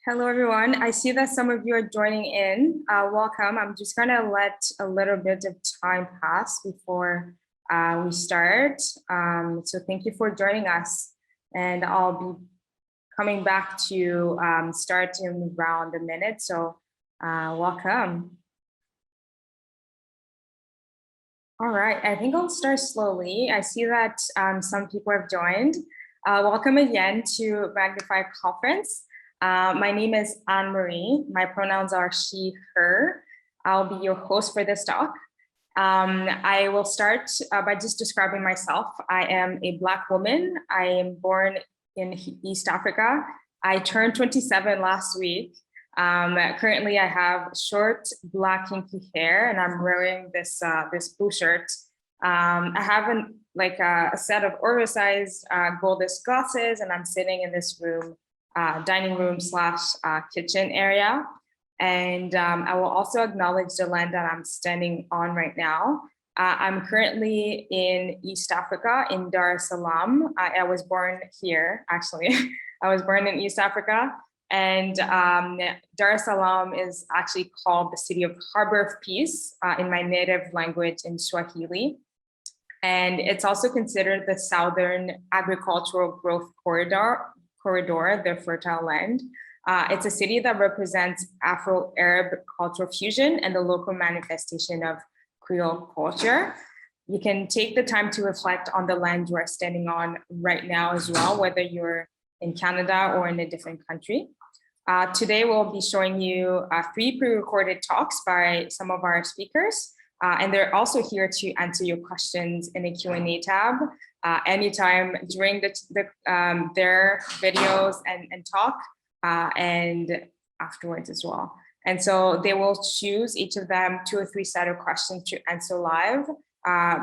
Hello, everyone. I see that some of you are joining in. Welcome. I'm just going to let a little bit of time pass before we start. So thank you for joining us. And I'll be coming back to start in around a minute. So welcome. All right, I think I'll start slowly. I see that some people have joined. Welcome again to Magnify conference. My name is Anne-Marie. My pronouns are she, her. I'll be your host for this talk. I will start by just describing myself. I am a Black woman. I am born in East Africa. I turned 27 last week. Currently, I have short black kinky hair, and I'm wearing this blue shirt. I have a set of oversized goldish glasses, and I'm sitting in this room, dining room / kitchen area. And I will also acknowledge the land that I'm standing on right now. I'm currently in East Africa, in Dar es Salaam. I was born here, actually. I was born in East Africa. And Dar es Salaam is actually called the city of Harbor of Peace in my native language in Swahili. And it's also considered the Southern Agricultural Growth Corridor, the fertile land. It's a city that represents Afro-Arab cultural fusion and the local manifestation of Creole culture. You can take the time to reflect on the land you are standing on right now as well, whether you're in Canada or in a different country. Today, we'll be showing you 3 pre-recorded talks by some of our speakers, and they're also here to answer your questions in the Q&A tab anytime during their videos and talk, and afterwards as well. And so they will choose each of them 2 or 3 set of questions to answer live,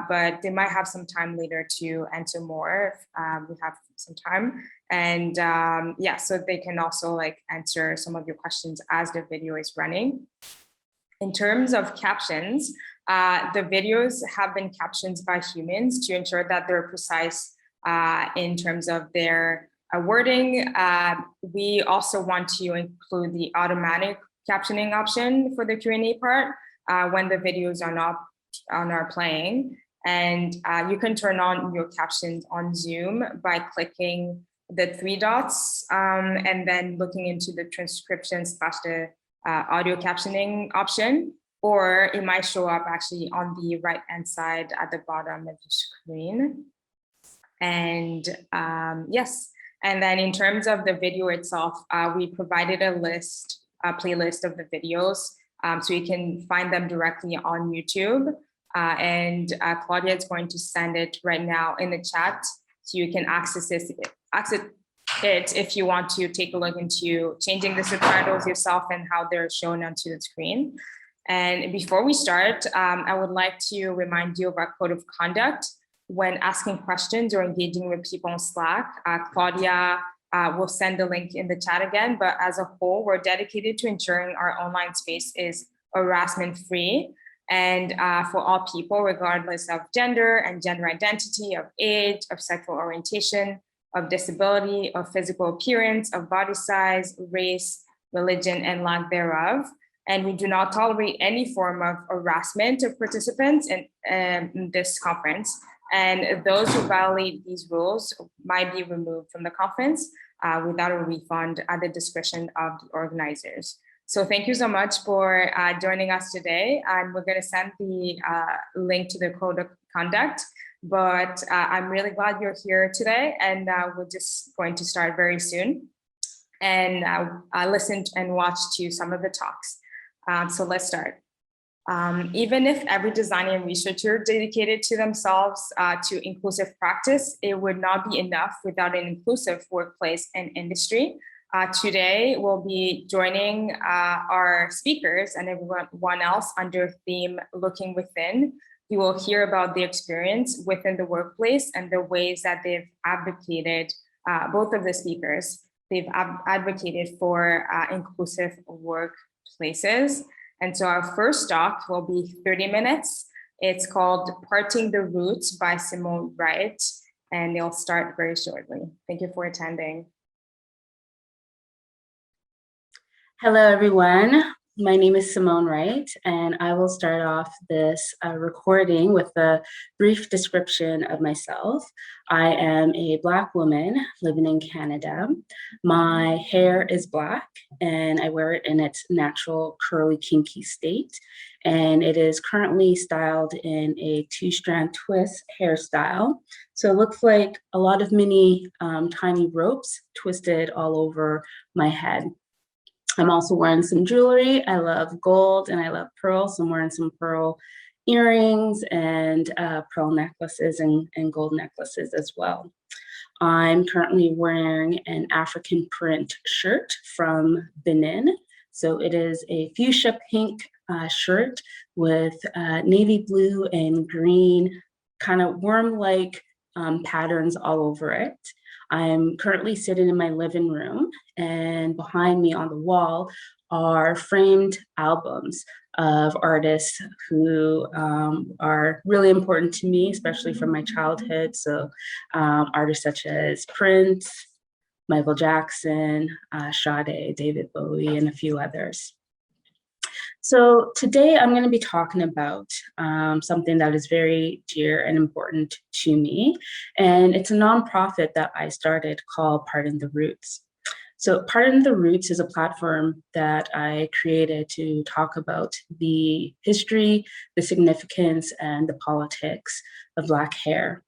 but they might have some time later to answer more if we have some time. And yeah, so they can also answer some of your questions as the video is running. In terms of captions, the videos have been captioned by humans to ensure that they're precise in terms of their wording. We also want to include the automatic captioning option for the Q&A part when the videos are not playing. And you can turn on your captions on Zoom by clicking the 3 dots and then looking into the transcription / the audio captioning option, or it might show up actually on the right-hand side at the bottom of the screen. And yes, and then in terms of the video itself, we provided a playlist of the videos so you can find them directly on YouTube. And Claudia is going to send it right now in the chat, so you can access it if you want to take a look into changing the subtitles yourself and how they're shown onto the screen. And before we start, I would like to remind you of our code of conduct. When asking questions or engaging with people on Slack, Claudia will send the link in the chat again, but as a whole, we're dedicated to ensuring our online space is harassment-free and for all people, regardless of gender and gender identity, of age, of sexual orientation, of disability, of physical appearance, of body size, race, religion, and lack thereof. And we do not tolerate any form of harassment of participants in this conference. And those who violate these rules might be removed from the conference without a refund at the discretion of the organizers. So thank you so much for joining us today. And we're going to send the link to the code of conduct, but I'm really glad you're here today, and we're just going to start very soon. And I listened and watched to some of the talks. So let's start. Even if every designer and researcher dedicated to themselves to inclusive practice, it would not be enough without an inclusive workplace and industry. Today, we'll be joining our speakers and everyone else under theme Looking Within. You will hear about their experience within the workplace and the ways that they've advocated, both of the speakers, they've advocated for inclusive workplaces. And so our first talk will be 30 minutes. It's called Parting the Roots by Simone Wright, and they'll start very shortly. Thank you for attending. Hello, everyone. My name is Simone Wright, and I will start off this recording with a brief description of myself. I am a Black woman living in Canada. My hair is Black, and I wear it in its natural curly, kinky state. And it is currently styled in a two-strand twist hairstyle. So it looks like a lot of mini tiny ropes twisted all over my head. I'm also wearing some jewelry. I love gold and I love pearls. So I'm wearing some pearl earrings and pearl necklaces and gold necklaces as well. I'm currently wearing an African print shirt from Benin. So it is a fuchsia pink shirt with navy blue and green kind of worm-like patterns all over it. I'm currently sitting in my living room, and behind me on the wall are framed albums of artists who are really important to me, especially from my childhood. So artists such as Prince, Michael Jackson, Sade, David Bowie, and a few others. So today I'm going to be talking about something that is very dear and important to me. And it's a nonprofit that I started called Pardon the Roots. So Pardon the Roots is a platform that I created to talk about the history, the significance, and the politics of Black hair.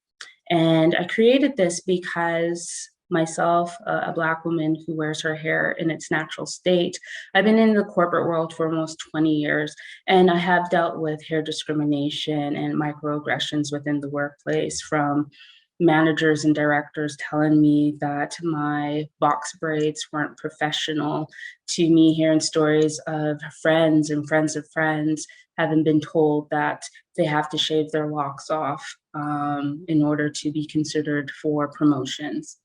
And I created this because myself, a Black woman who wears her hair in its natural state, I've been in the corporate world for almost 20 years, and I have dealt with hair discrimination and microaggressions within the workplace, from managers and directors telling me that my box braids weren't professional, to me hearing stories of friends and friends of friends having been told that they have to shave their locks off in order to be considered for promotions.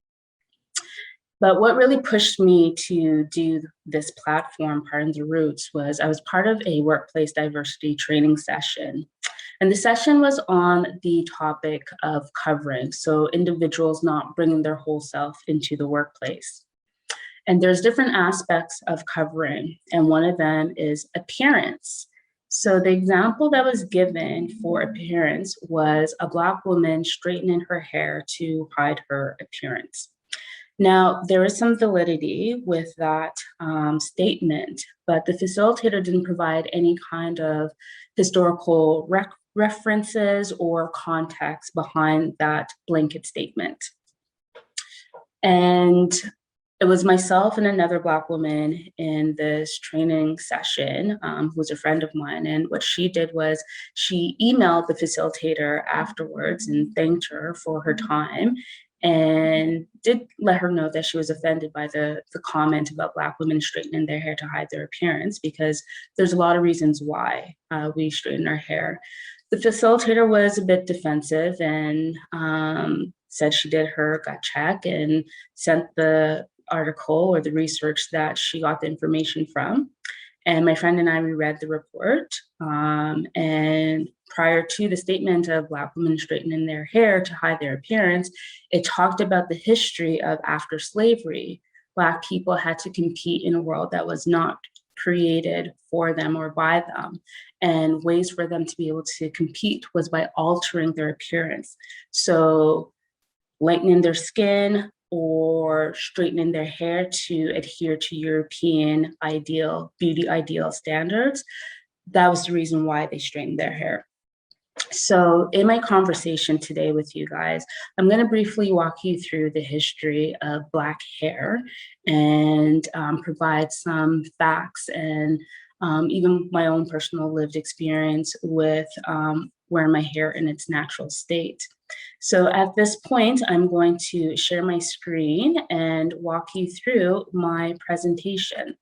But what really pushed me to do this platform, Pardon the Roots, was I was part of a workplace diversity training session. And the session was on the topic of covering, so individuals not bringing their whole self into the workplace. And there's different aspects of covering, and one of them is appearance. So the example that was given for appearance was a Black woman straightening her hair to hide her appearance. Now, there is some validity with that statement, but the facilitator didn't provide any kind of historical references or context behind that blanket statement. And it was myself and another Black woman in this training session who was a friend of mine. And what she did was she emailed the facilitator afterwards and thanked her for her time, and did let her know that she was offended by the comment about Black women straightening their hair to hide their appearance, because there's a lot of reasons why we straighten our hair. The facilitator was a bit defensive and said she did her gut check and sent the article or the research that she got the information from. And my friend and I, we read the report. And prior to the statement of Black women straightening their hair to hide their appearance, it talked about the history of after slavery, Black people had to compete in a world that was not created for them or by them. And ways for them to be able to compete was by altering their appearance. So lightening their skin or straightening their hair to adhere to European beauty ideal standards. That was the reason why they straightened their hair. So in my conversation today with you guys, I'm going to briefly walk you through the history of Black hair and provide some facts and even my own personal lived experience with wearing my hair in its natural state. So at this point, I'm going to share my screen and walk you through my presentation.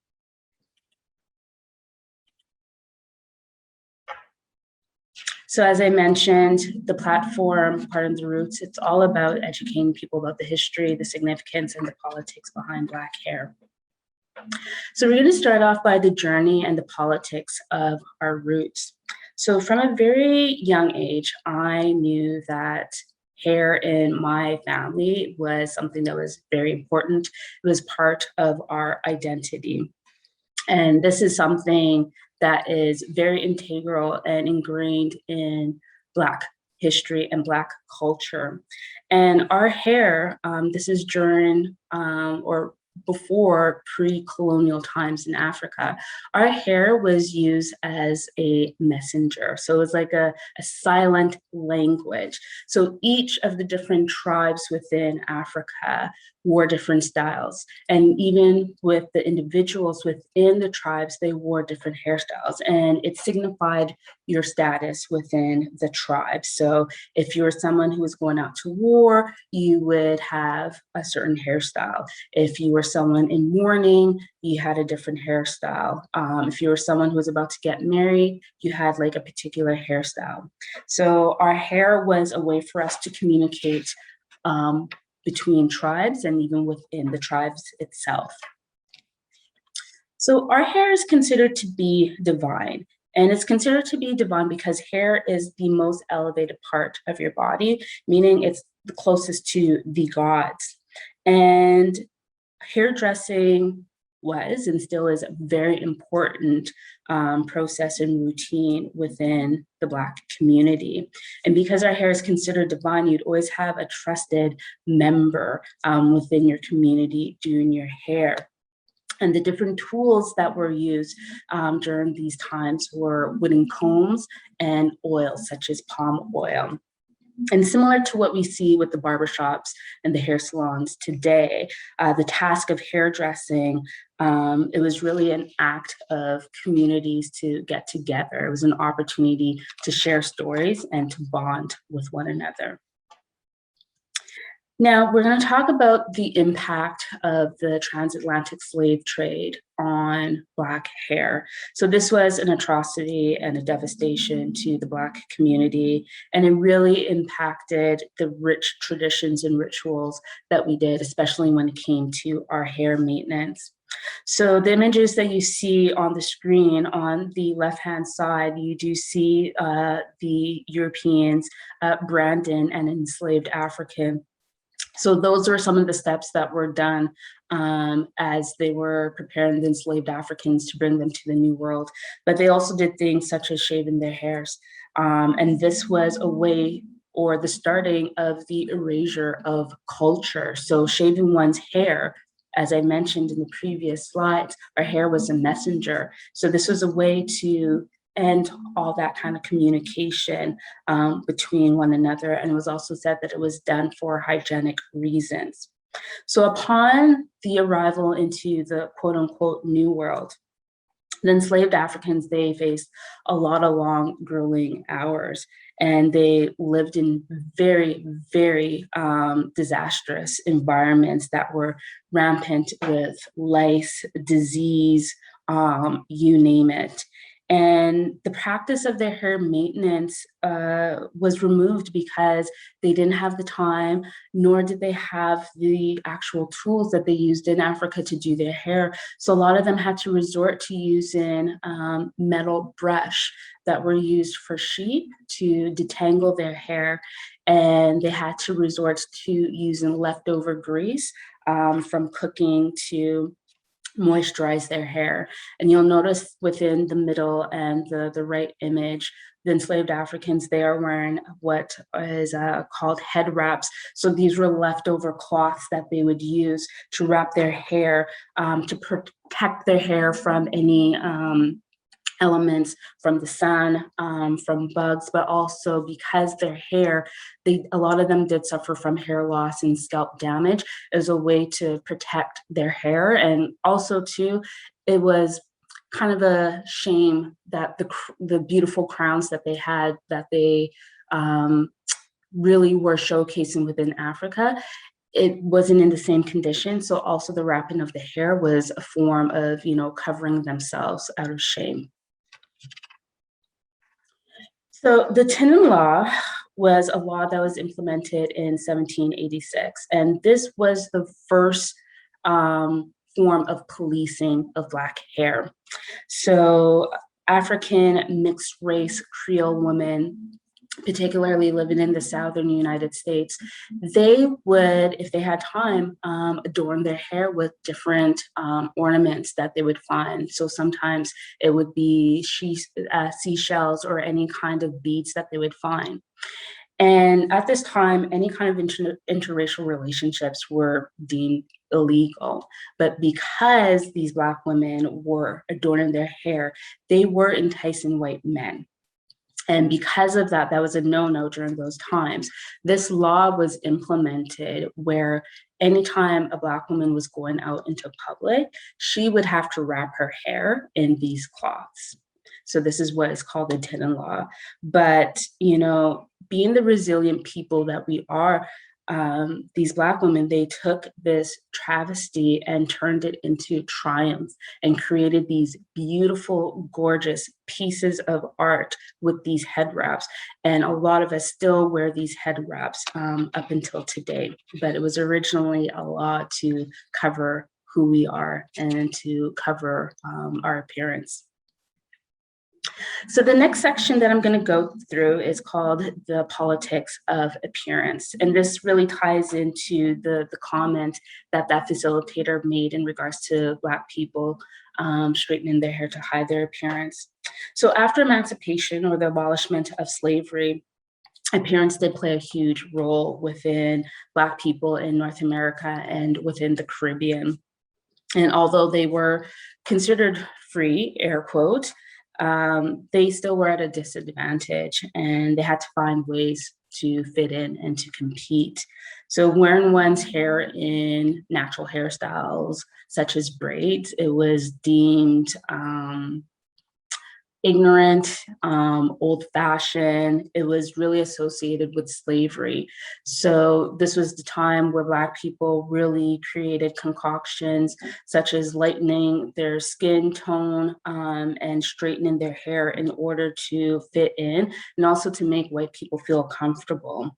So as I mentioned, the platform, Pardon the Roots, it's all about educating people about the history, the significance, and the politics behind Black hair. So we're going to start off by the journey and the politics of our roots. So from a very young age, I knew that hair in my family was something that was very important. It was part of our identity. And this is something that is very integral and ingrained in Black history and Black culture. And our hair, this is during or before pre-colonial times in Africa, our hair was used as a messenger. So it was like a silent language. So each of the different tribes within Africa wore different styles. And even with the individuals within the tribes, they wore different hairstyles, and it signified your status within the tribe. So if you were someone who was going out to war, you would have a certain hairstyle. If you were someone in mourning, you had a different hairstyle. If you were someone who was about to get married, you had like a particular hairstyle. So our hair was a way for us to communicate between tribes and even within the tribes itself. So our hair is considered to be divine. And it's considered to be divine because hair is the most elevated part of your body, meaning it's the closest to the gods. And hairdressing was and still is a very important process and routine within the Black community. And because our hair is considered divine, you'd always have a trusted member within your community doing your hair. And the different tools that were used during these times were wooden combs and oils such as palm oil. And similar to what we see with the barbershops and the hair salons today, the task of hairdressing, it was really an act of communities to get together. It was an opportunity to share stories and to bond with one another. Now, we're going to talk about the impact of the transatlantic slave trade on Black hair. So this was an atrocity and a devastation to the Black community, and it really impacted the rich traditions and rituals that we did, especially when it came to our hair maintenance. So the images that you see on the screen on the left-hand side, you do see the Europeans, Brandon, and enslaved African. So those were some of the steps that were done as they were preparing the enslaved Africans to bring them to the New World. But they also did things such as shaving their hairs. And this was a way or the starting of the erasure of culture. So shaving one's hair, as I mentioned in the previous slides, our hair was a messenger. So this was a way to end all that kind of communication between one another. And it was also said that it was done for hygienic reasons. So upon the arrival into the quote unquote New World, the enslaved Africans, they faced a lot of long grueling hours, and they lived in very, very disastrous environments that were rampant with lice, disease, you name it. And the practice of their hair maintenance was removed because they didn't have the time, nor did they have the actual tools that they used in Africa to do their hair. So a lot of them had to resort to using metal brush that were used for sheep to detangle their hair. And they had to resort to using leftover grease from cooking to moisturize their hair. And you'll notice within the middle and the right image, the enslaved Africans, they are wearing what is called head wraps. So these were leftover cloths that they would use to wrap their hair to protect their hair from any elements from the sun, from bugs, but also because their hair, a lot of them did suffer from hair loss and scalp damage as a way to protect their hair. And also too, it was kind of a shame that the beautiful crowns that they had, that they really were showcasing within Africa, it wasn't in the same condition. So also the wrapping of the hair was a form of, covering themselves out of shame. So the Tenon Law was a law that was implemented in 1786, and this was the first form of policing of Black hair. So African mixed race Creole women, particularly living in the southern United States, they would, if they had time, adorn their hair with different ornaments that they would find. So sometimes it would be seashells or any kind of beads that they would find. And at this time, any kind of interracial relationships were deemed illegal. But because these Black women were adorning their hair, they were enticing white men. And because of that, that was a no-no during those times. This law was implemented where anytime a Black woman was going out into public, she would have to wrap her hair in these cloths. So this is what is called the Tenon law. But, you know, being the resilient people that we are, these Black women, they took this travesty and turned it into triumph and created these beautiful, gorgeous pieces of art with these head wraps. And a lot of us still wear these head wraps up until today. But it was originally a law to cover who we are and to cover our appearance. So the next section that I'm going to go through is called the politics of appearance. And this really ties into the comment that facilitator made in regards to Black people straightening their hair to hide their appearance. So after emancipation or the abolishment of slavery, appearance did play a huge role within Black people in North America and within the Caribbean. And although they were considered free, air quote, they still were at a disadvantage and they had to find ways to fit in and to compete. So wearing one's hair in natural hairstyles, such as braids, it was deemed ignorant, old-fashioned. It was really associated with slavery. So this was the time where Black people really created concoctions such as lightening their skin tone and straightening their hair in order to fit in and also to make white people feel comfortable.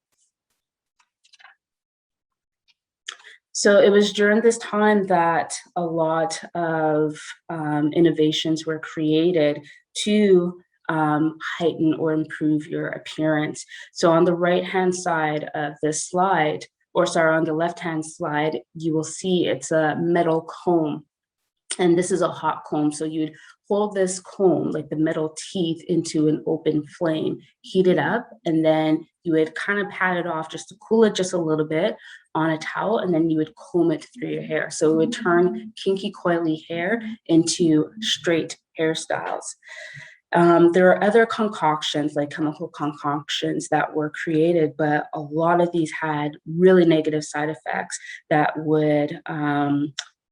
So it was during this time that a lot of innovations were created to heighten or improve your appearance. So on the right-hand side of this slide, or sorry, on the left-hand slide, you will see it's a metal comb. And this is a hot comb. So you'd hold this comb, like the metal teeth, into an open flame, heat it up, and then you would kind of pat it off just to cool it just a little bit on a towel, and then you would comb it through your hair. So it would turn kinky, coily hair into straight hairstyles. There are other concoctions, like chemical concoctions, that were created, but a lot of these had really negative side effects that would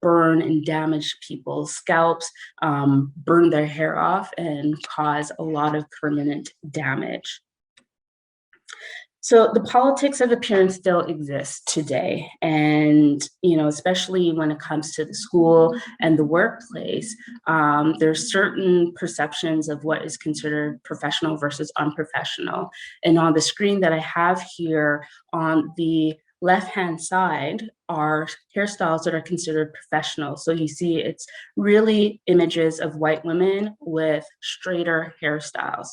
burn and damage people's scalps, burn their hair off, and cause a lot of permanent damage. So the politics of appearance still exists today. And, you know, especially when it comes to the school and the workplace, there's certain perceptions of what is considered professional versus unprofessional. And on the screen that I have here on the left-hand side are hairstyles that are considered professional. So you see it's really images of white women with straighter hairstyles.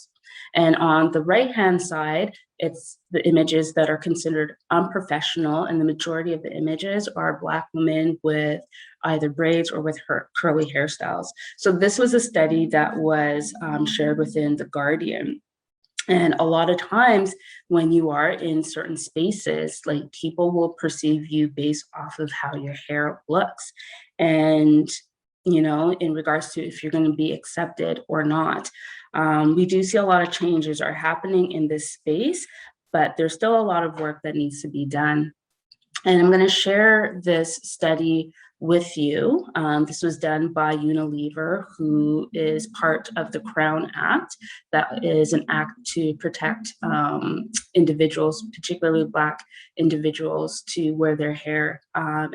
And on the right-hand side, it's the images that are considered unprofessional, and the majority of the images are Black women with either braids or with curly hairstyles. So this was a study that was shared within The Guardian. And a lot of times when you are in certain spaces, like people will perceive you based off of how your hair looks. And, you know, in regards to if you're going to be accepted or not. We do see a lot of changes are happening in this space, but there's still a lot of work that needs to be done. And I'm going to share this study with you. This was done by Unilever, who is part of the Crown Act. That is an act to protect individuals, particularly Black individuals, to wear their hair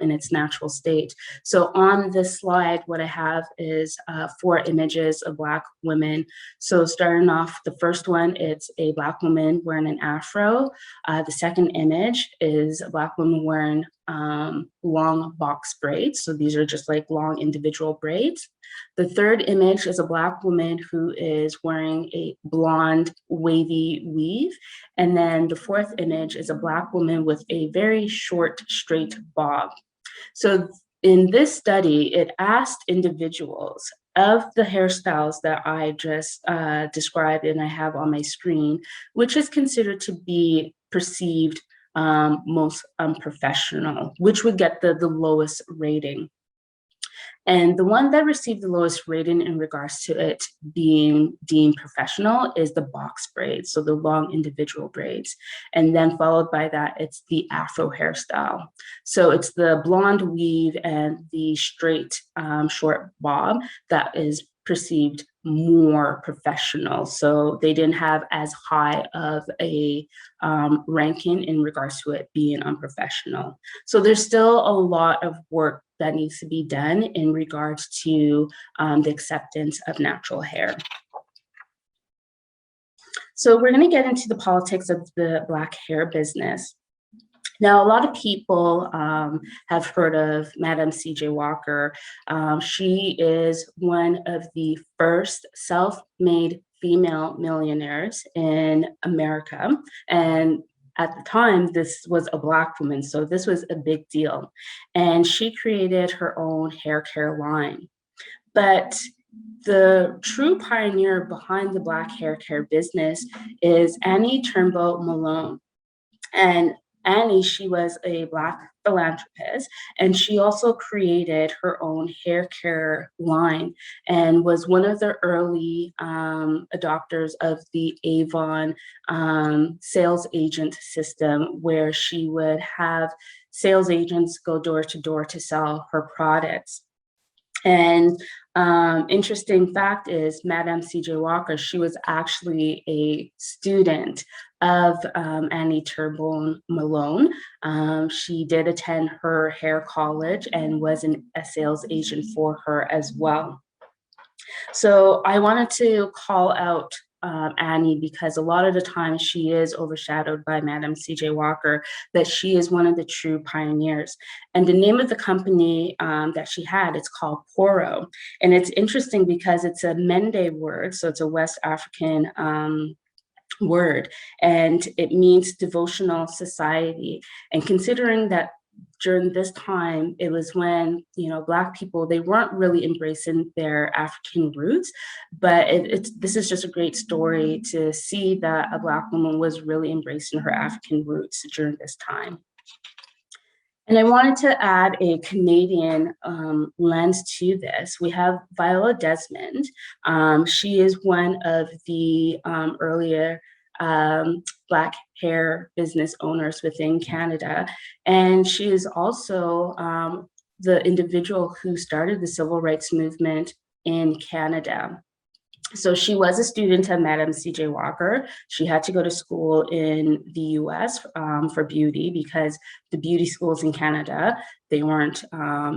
in its natural state. So on this slide, what I have is 4 images of Black women. So starting off, the first one, it's a Black woman wearing an afro. The second image is a Black woman wearing long box braids. So these are just like long individual braids. The third image is a Black woman who is wearing a blonde wavy weave. And then the fourth image is a Black woman with a very short, straight bob. So in this study, it asked individuals of the hairstyles that I just described and I have on my screen, which is considered to be perceived most unprofessional, which would get the lowest rating. And the one that received the lowest rating in regards to it being deemed professional is the box braids, so the long individual braids. And then followed by that, it's the Afro hairstyle. So it's the blonde weave and the straight short bob that is perceived more professional. So they didn't have as high of a ranking in regards to it being unprofessional. So there's still a lot of work that needs to be done in regards to the acceptance of natural hair. So we're going to get into the politics of the Black hair business. Now, a lot of people have heard of Madam C.J. Walker. She is one of the first self-made female millionaires in America. And at the time, this was a Black woman, so this was a big deal. And she created her own hair care line. But the true pioneer behind the Black hair care business is Annie Turnbo Malone. And Annie, she was a Black philanthropist, and she also created her own hair care line and was one of the early adopters of the Avon sales agent system, where she would have sales agents go door to sell her products. And interesting fact is Madam C.J. Walker, she was actually a student of Annie Turnbo Malone. She did attend her hair college and was a sales agent for her as well. So I wanted to call out Annie because a lot of the time she is overshadowed by Madam C.J. Walker, that she is one of the true pioneers. And the name of the company that she had, it's called Poro. And it's interesting because it's a Mende word, so it's a West African word, and it means devotional society. And considering that during this time, it was when, you know, Black people, they weren't really embracing their African roots, but this is just a great story to see that a Black woman was really embracing her African roots during this time. And I wanted to add a Canadian lens to this. We have Viola Desmond. She is one of the earlier Black hair business owners within Canada. And she is also the individual who started the civil rights movement in Canada. So she was a student of Madam C.J. Walker. She had to go to school in the US for beauty because the beauty schools in Canada, they weren't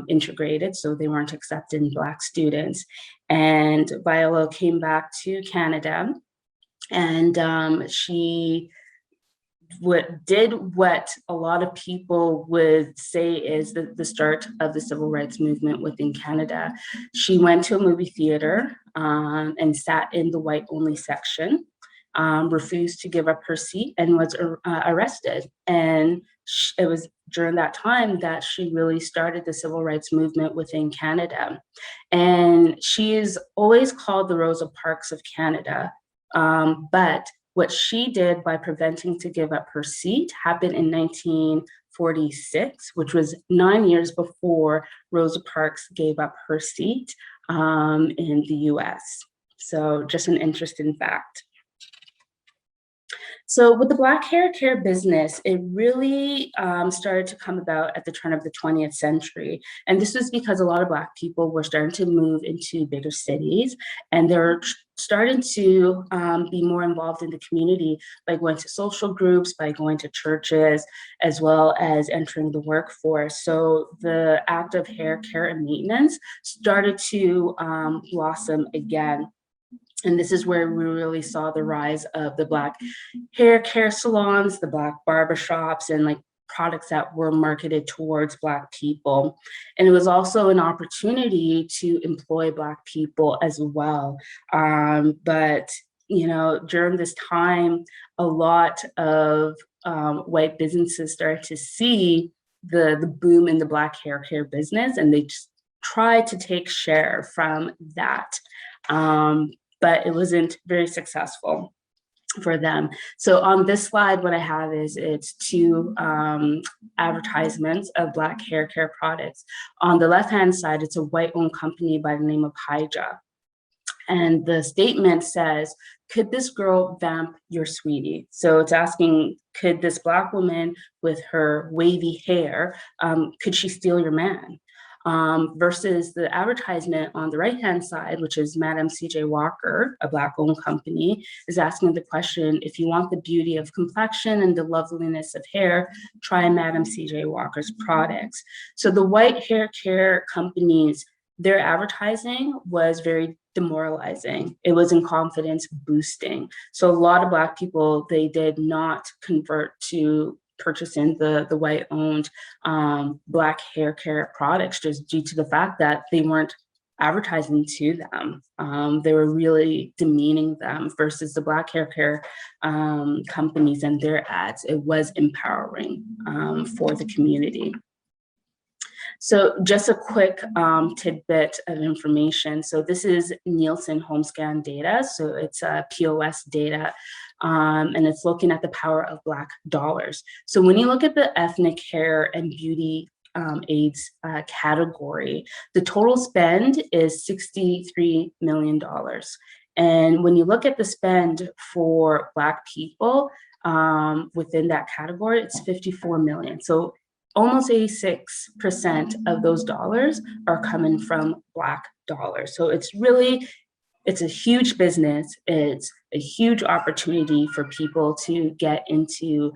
integrated, so they weren't accepting Black students. And Viola came back to Canada, and she did what a lot of people would say is the start of the civil rights movement within Canada. She went to a movie theater and sat in the white only section, refused to give up her seat, and was arrested. And it was during that time that she really started the civil rights movement within Canada. And she is always called the Rosa Parks of Canada. But what she did by preventing to give up her seat happened in 1946, which was 9 years before Rosa Parks gave up her seat in the US. So just an interesting fact. So with the Black hair care business, it really started to come about at the turn of the 20th century. And this was because a lot of Black people were starting to move into bigger cities, and they're starting to be more involved in the community by going to social groups, by going to churches, as well as entering the workforce. So the act of hair care and maintenance started to blossom again. And this is where we really saw the rise of the Black hair care salons, the Black barbershops, and like products that were marketed towards Black people. And it was also an opportunity to employ Black people as well. But during this time, a lot of white businesses started to see the boom in the Black hair care business, and they just tried to take share from that. But it wasn't very successful for them. So on this slide, what I have is it's two advertisements of Black hair care products. On the left-hand side, it's a white-owned company by the name of Hija. And the statement says, could this girl vamp your sweetie? So it's asking, could this Black woman with her wavy hair, could she steal your man? Versus the advertisement on the right-hand side, which is Madam C.J. Walker, a Black-owned company, is asking the question, if you want the beauty of complexion and the loveliness of hair, try Madam C.J. Walker's products. So the white hair care companies, their advertising was very demoralizing. It wasn't confidence boosting. So a lot of Black people, they did not convert to purchasing the white-owned Black hair care products, just due to the fact that they weren't advertising to them. They were really demeaning them, versus the Black hair care companies and their ads. It was empowering for the community. So just a quick tidbit of information. So this is Nielsen HomeScan data. So it's POS data, and it's looking at the power of Black dollars. So when you look at the ethnic hair and beauty aids category, the total spend is $63 million. And when you look at the spend for Black people within that category, it's 54 million. So almost 86% of those dollars are coming from Black dollars. So it's a huge business. It's a huge opportunity for people to get into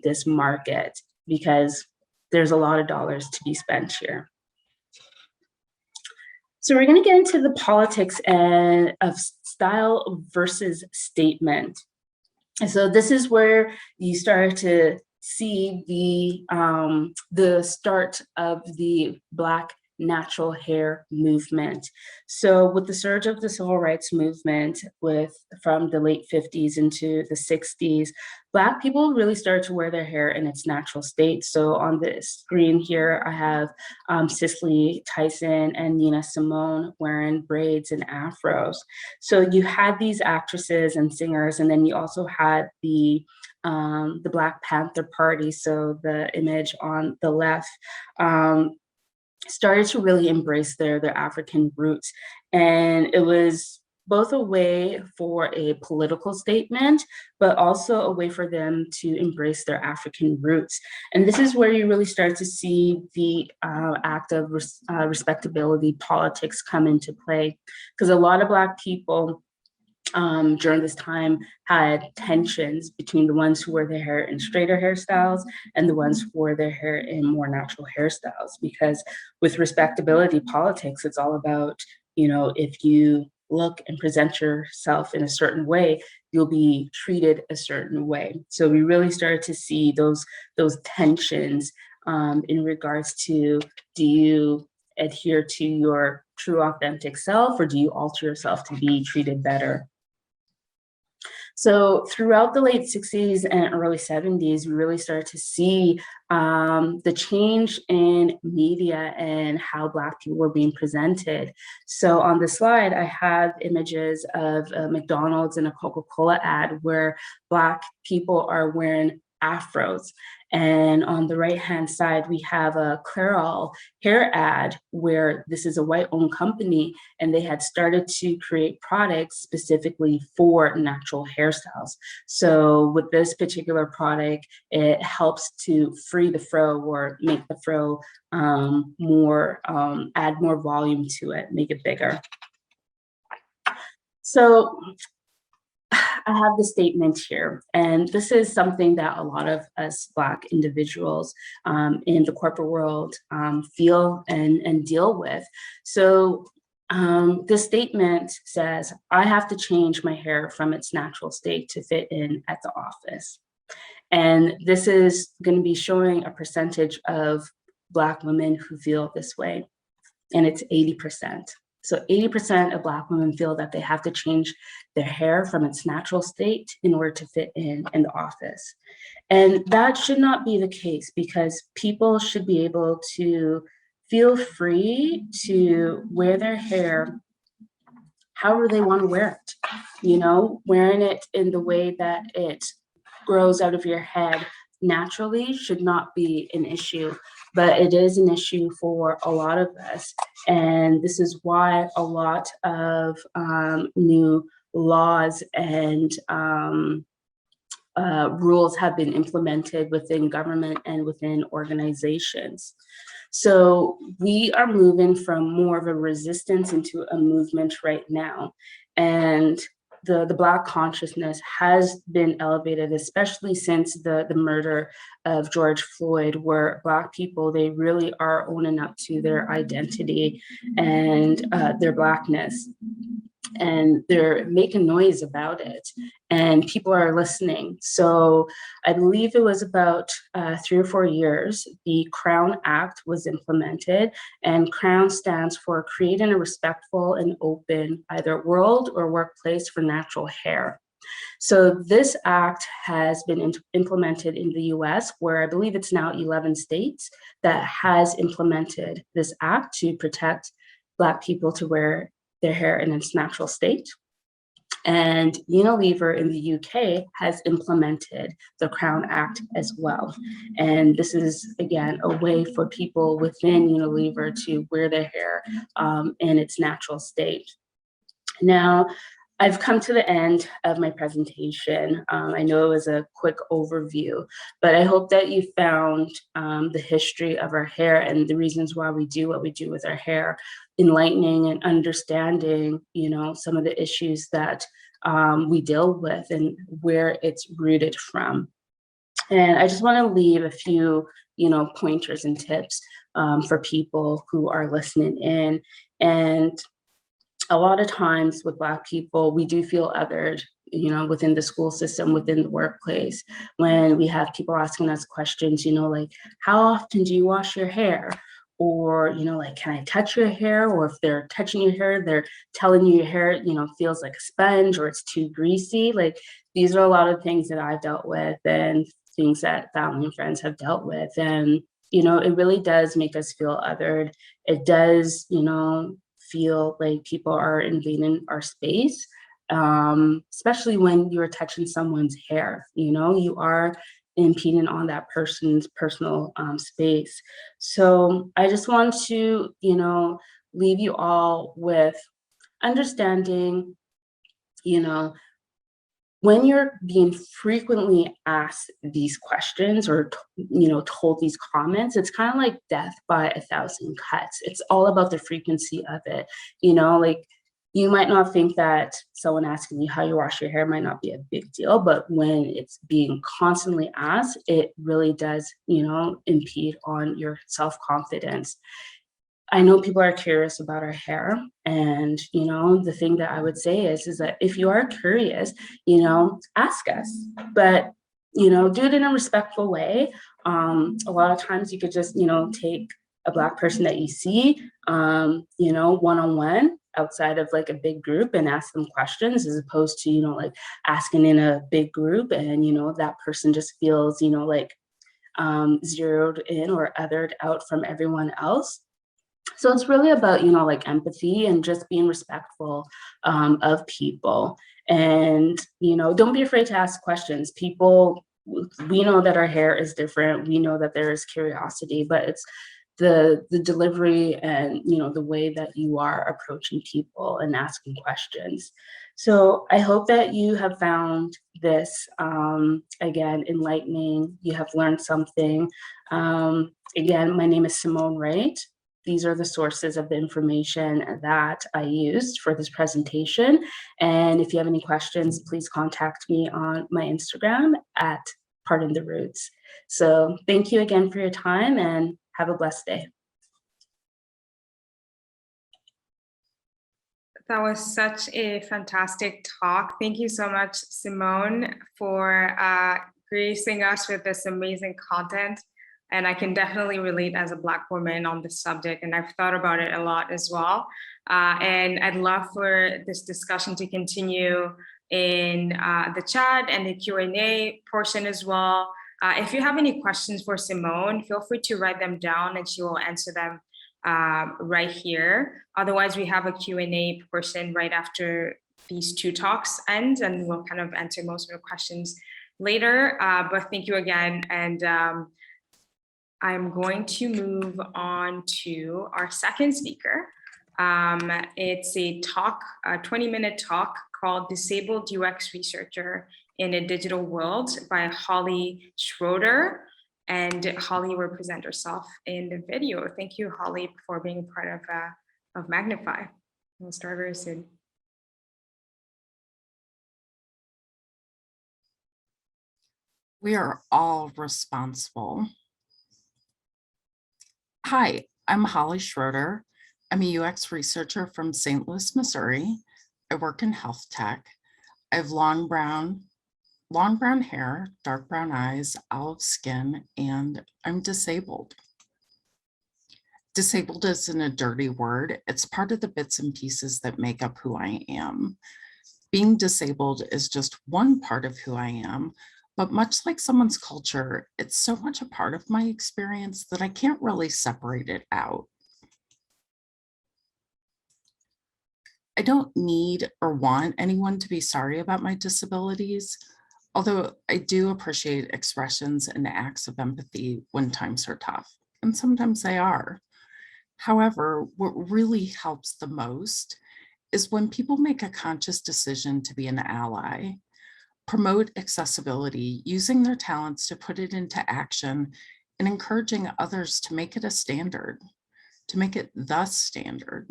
this market, because there's a lot of dollars to be spent here. So we're going to get into the politics of style versus statement. So this is where you start to see the start of the Black natural hair movement. So with the surge of the civil rights movement from the late 50s into the 60s, Black people really started to wear their hair in its natural state. So on the screen here, I have Cicely Tyson and Nina Simone wearing braids and afros. So you had these actresses and singers, and then you also had the Black Panther Party, so the image on the left, started to really embrace their African roots. And it was both a way for a political statement, but also a way for them to embrace their African roots. And this is where you really start to see the act of respectability politics come into play, because a lot of Black people during this time had tensions between the ones who wear their hair in straighter hairstyles and the ones who wear their hair in more natural hairstyles. Because with respectability politics, it's all about, if you look and present yourself in a certain way, you'll be treated a certain way. So we really started to see those tensions in regards to, do you adhere to your true authentic self, or do you alter yourself to be treated better? So throughout the late 60s and early 70s, we really started to see the change in media and how Black people were being presented. So on the slide, I have images of a McDonald's and a Coca-Cola ad where Black people are wearing afros. And on the right-hand side, we have a Clairol hair ad where this is a white-owned company, and they had started to create products specifically for natural hairstyles. So with this particular product, it helps to free the fro, or make the fro more, add more volume to it, make it bigger. So I have the statement here, and this is something that a lot of us Black individuals in the corporate world feel and deal with. So this statement says, I have to change my hair from its natural state to fit in at the office. And this is going to be showing a percentage of Black women who feel this way, and it's 80%. So 80% of Black women feel that they have to change their hair from its natural state in order to fit in the office. And that should not be the case, because people should be able to feel free to wear their hair however they want to wear it. You know, wearing it in the way that it grows out of your head naturally should not be an issue, but it is an issue for a lot of us. And this is why a lot of new laws and rules have been implemented within government and within organizations. So we are moving from more of a resistance into a movement right now. And the Black consciousness has been elevated, especially since the murder of George Floyd, where Black people, they really are owning up to their identity and their Blackness. And they're making noise about it, and people are listening. So I believe it was about 3 or 4 years, the Crown Act was implemented, and Crown stands for Creating a Respectful and Open either World or Workplace for Natural Hair. So this act has been implemented in the US, where I believe it's now 11 states that has implemented this act to protect Black people to wear their hair in its natural state. And Unilever in the UK has implemented the Crown Act as well. And this is, again, a way for people within Unilever to wear their hair in its natural state. Now, I've come to the end of my presentation. I know it was a quick overview, but I hope that you found the history of our hair and the reasons why we do what we do with our hair enlightening and understanding, some of the issues that we deal with and where it's rooted from. And I just want to leave a few, pointers and tips for people who are listening in. And a lot of times with Black people, we do feel othered, within the school system, within the workplace, when we have people asking us questions, like, how often do you wash your hair? Or, like, can I touch your hair? Or if they're touching your hair, they're telling you your hair, feels like a sponge or it's too greasy. Like, these are a lot of things that I've dealt with and things that family and friends have dealt with. And, it really does make us feel othered. It does, feel like people are invading our space, especially when you're touching someone's hair. You are impeding on that person's personal space. So I just want to, leave you all with understanding, when you're being frequently asked these questions or told these comments, it's kind of like death by 1,000 cuts. It's all about the frequency of it. Like, you might not think that someone asking you how you wash your hair might not be a big deal, but when it's being constantly asked, it really does impede on your self-confidence. I know people are curious about our hair, and the thing that I would say is that if you are curious, ask us, but do it in a respectful way. A lot of times you could just take a Black person that you see, one-on-one outside of like a big group and ask them questions, as opposed to like asking in a big group and that person just feels like zeroed in or othered out from everyone else. So it's really about, like empathy and just being respectful of people. And, don't be afraid to ask questions. People, we know that our hair is different. We know that there is curiosity, but it's the delivery and, the way that you are approaching people and asking questions. So I hope that you have found this, again, enlightening. You have learned something. Again, my name is Simone Wright. These are the sources of the information that I used for this presentation. And if you have any questions, please contact me on my Instagram at Pardon the Roots. So thank you again for your time and have a blessed day. That was such a fantastic talk. Thank you so much, Simone, for gracing us with this amazing content. And I can definitely relate as a Black woman on this subject, and I've thought about it a lot as well. And I'd love for this discussion to continue in the chat and the Q&A portion as well. If you have any questions for Simone, feel free to write them down and she will answer them right here. Otherwise, we have a Q&A portion right after these two talks end, and we'll kind of answer most of the questions later. But thank you again. And I'm going to move on to our second speaker. It's a talk, a 20-minute talk called Disabled UX Researcher in a Digital World by Holly Schroeder. And Holly will present herself in the video. Thank you, Holly, for being part of Magnify. We'll start very soon. We are all responsible. Hi, I'm Holly Schroeder. I'm a UX researcher from St. Louis, Missouri. I work in health tech. I have long brown hair, dark brown eyes, olive skin, and I'm disabled. Disabled isn't a dirty word. It's part of the bits and pieces that make up who I am. Being disabled is just one part of who I am, but much like someone's culture, it's so much a part of my experience that I can't really separate it out. I don't need or want anyone to be sorry about my disabilities, although I do appreciate expressions and acts of empathy when times are tough, and sometimes they are. However, what really helps the most is when people make a conscious decision to be an ally, promote accessibility, using their talents to put it into action, and encouraging others to make it a standard, to make it the standard.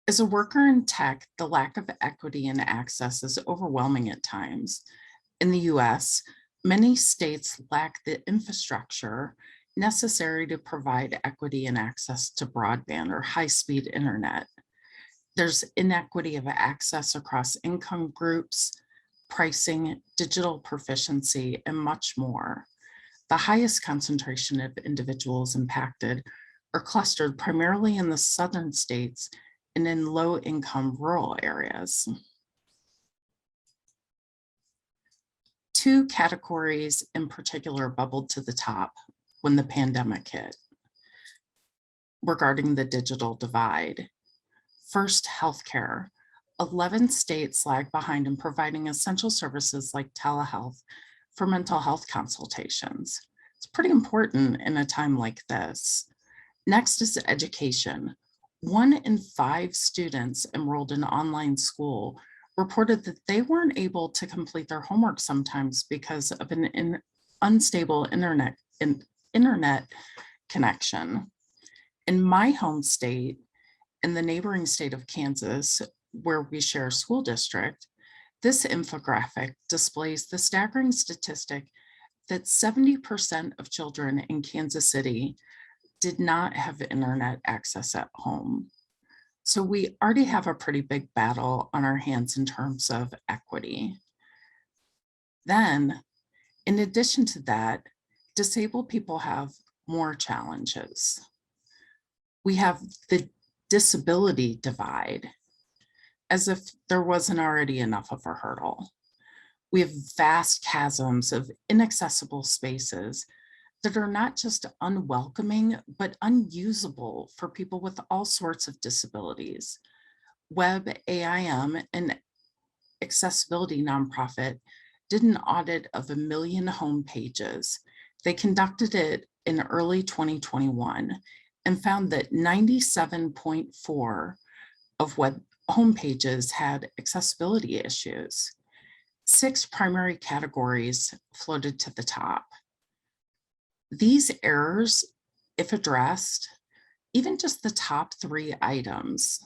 As a worker in tech, the lack of equity and access is overwhelming at times. In the US, many states lack the infrastructure necessary to provide equity and access to broadband or high-speed internet. There's inequity of access across income groups, pricing, digital proficiency, and much more. The highest concentration of individuals impacted are clustered primarily in the southern states and in low-income rural areas. Two categories in particular bubbled to the top when the pandemic hit regarding the digital divide. First, healthcare. 11 states lag behind in providing essential services like telehealth for mental health consultations. It's pretty important in a time like this. Next is education. 1 in 5 students enrolled in online school reported that they weren't able to complete their homework sometimes because of an unstable internet connection. In my home state, in the neighboring state of Kansas, where we share a school district, this infographic displays the staggering statistic that 70% of children in Kansas City did not have internet access at home. So we already have a pretty big battle on our hands in terms of equity. Then, in addition to that, disabled people have more challenges. We have the disability divide, as if there wasn't already enough of a hurdle. We have vast chasms of inaccessible spaces that are not just unwelcoming, but unusable for people with all sorts of disabilities. Web AIM, an accessibility nonprofit, did an audit of 1 million home pages. They conducted it in early 2021 and found that 97.4% of web home pages had accessibility issues. 6 primary categories floated to the top. These errors, if addressed, even just the top 3 items,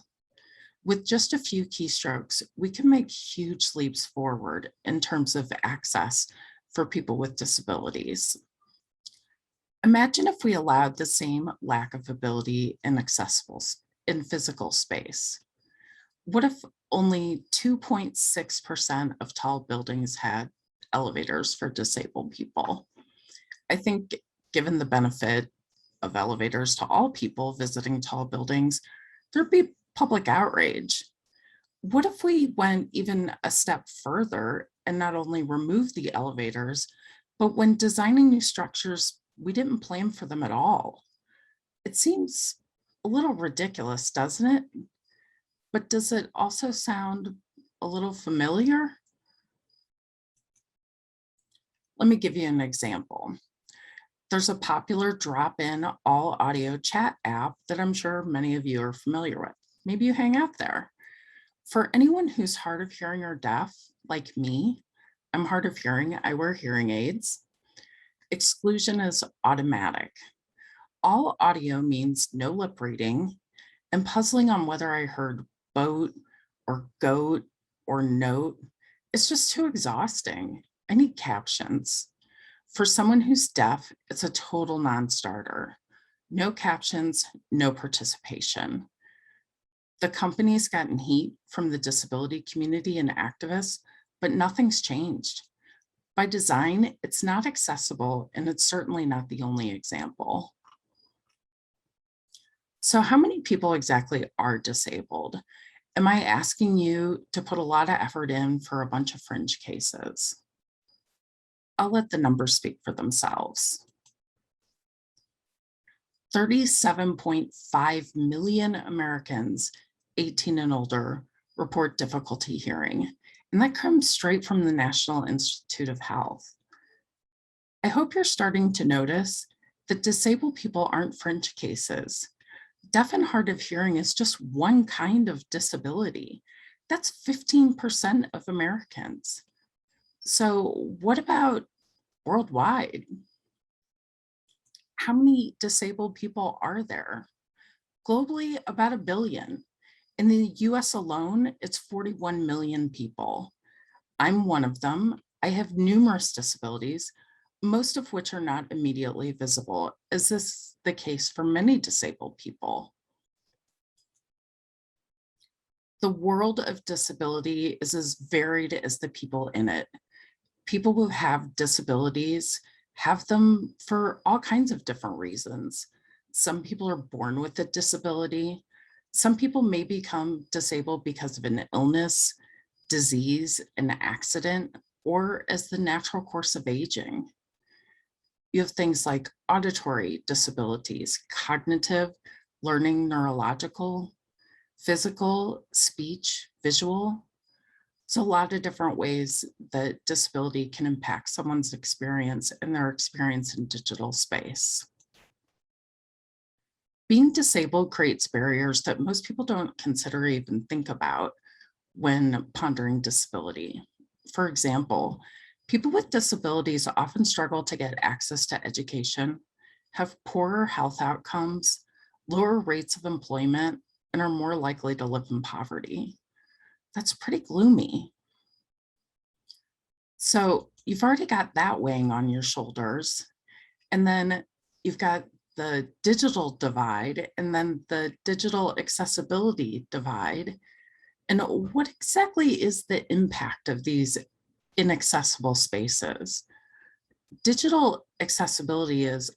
with just a few keystrokes, we can make huge leaps forward in terms of access for people with disabilities. Imagine if we allowed the same lack of ability in physical space. What if only 2.6% of tall buildings had elevators for disabled people. I think given the benefit of elevators to all people visiting tall buildings, there'd be public outrage. What if we went even a step further and not only removed the elevators, but when designing new structures, we didn't plan for them at all? It seems a little ridiculous, doesn't it? But does it also sound a little familiar? Let me give you an example. There's a popular drop-in all audio chat app that I'm sure many of you are familiar with. Maybe you hang out there. For anyone who's hard of hearing or deaf, like me, I'm hard of hearing, I wear hearing aids. Exclusion is automatic. All audio means no lip reading, and puzzling on whether I heard boat or goat or note, it's just too exhausting. I need captions. For someone who's deaf, it's a total non-starter. No captions, no participation. The company's gotten heat from the disability community and activists, but nothing's changed. By design, it's not accessible, and it's certainly not the only example. So how many people exactly are disabled? Am I asking you to put a lot of effort in for a bunch of fringe cases? I'll let the numbers speak for themselves. 37.5 million Americans 18 and older report difficulty hearing, and that comes straight from the National Institute of Health. I hope you're starting to notice that disabled people aren't fringe cases. Deaf and hard of hearing is just one kind of disability. That's 15% of Americans. So what about worldwide? How many disabled people are there? Globally, about 1 billion. In the US alone, it's 41 million people. I'm one of them. I have numerous disabilities, most of which are not immediately visible, as is the case for many disabled people. The world of disability is as varied as the people in it. People who have disabilities have them for all kinds of different reasons. Some people are born with a disability. Some people may become disabled because of an illness, disease, an accident, or as the natural course of aging. You have things like auditory disabilities, cognitive, learning, neurological, physical, speech, visual. So a lot of different ways that disability can impact someone's experience and their experience in digital space. Being disabled creates barriers that most people don't consider or even think about when pondering disability. For example, people with disabilities often struggle to get access to education, have poorer health outcomes, lower rates of employment, and are more likely to live in poverty. That's pretty gloomy. So you've already got that weighing on your shoulders. And then you've got the digital divide and then the digital accessibility divide. And what exactly is the impact of these inaccessible spaces? Digital accessibility is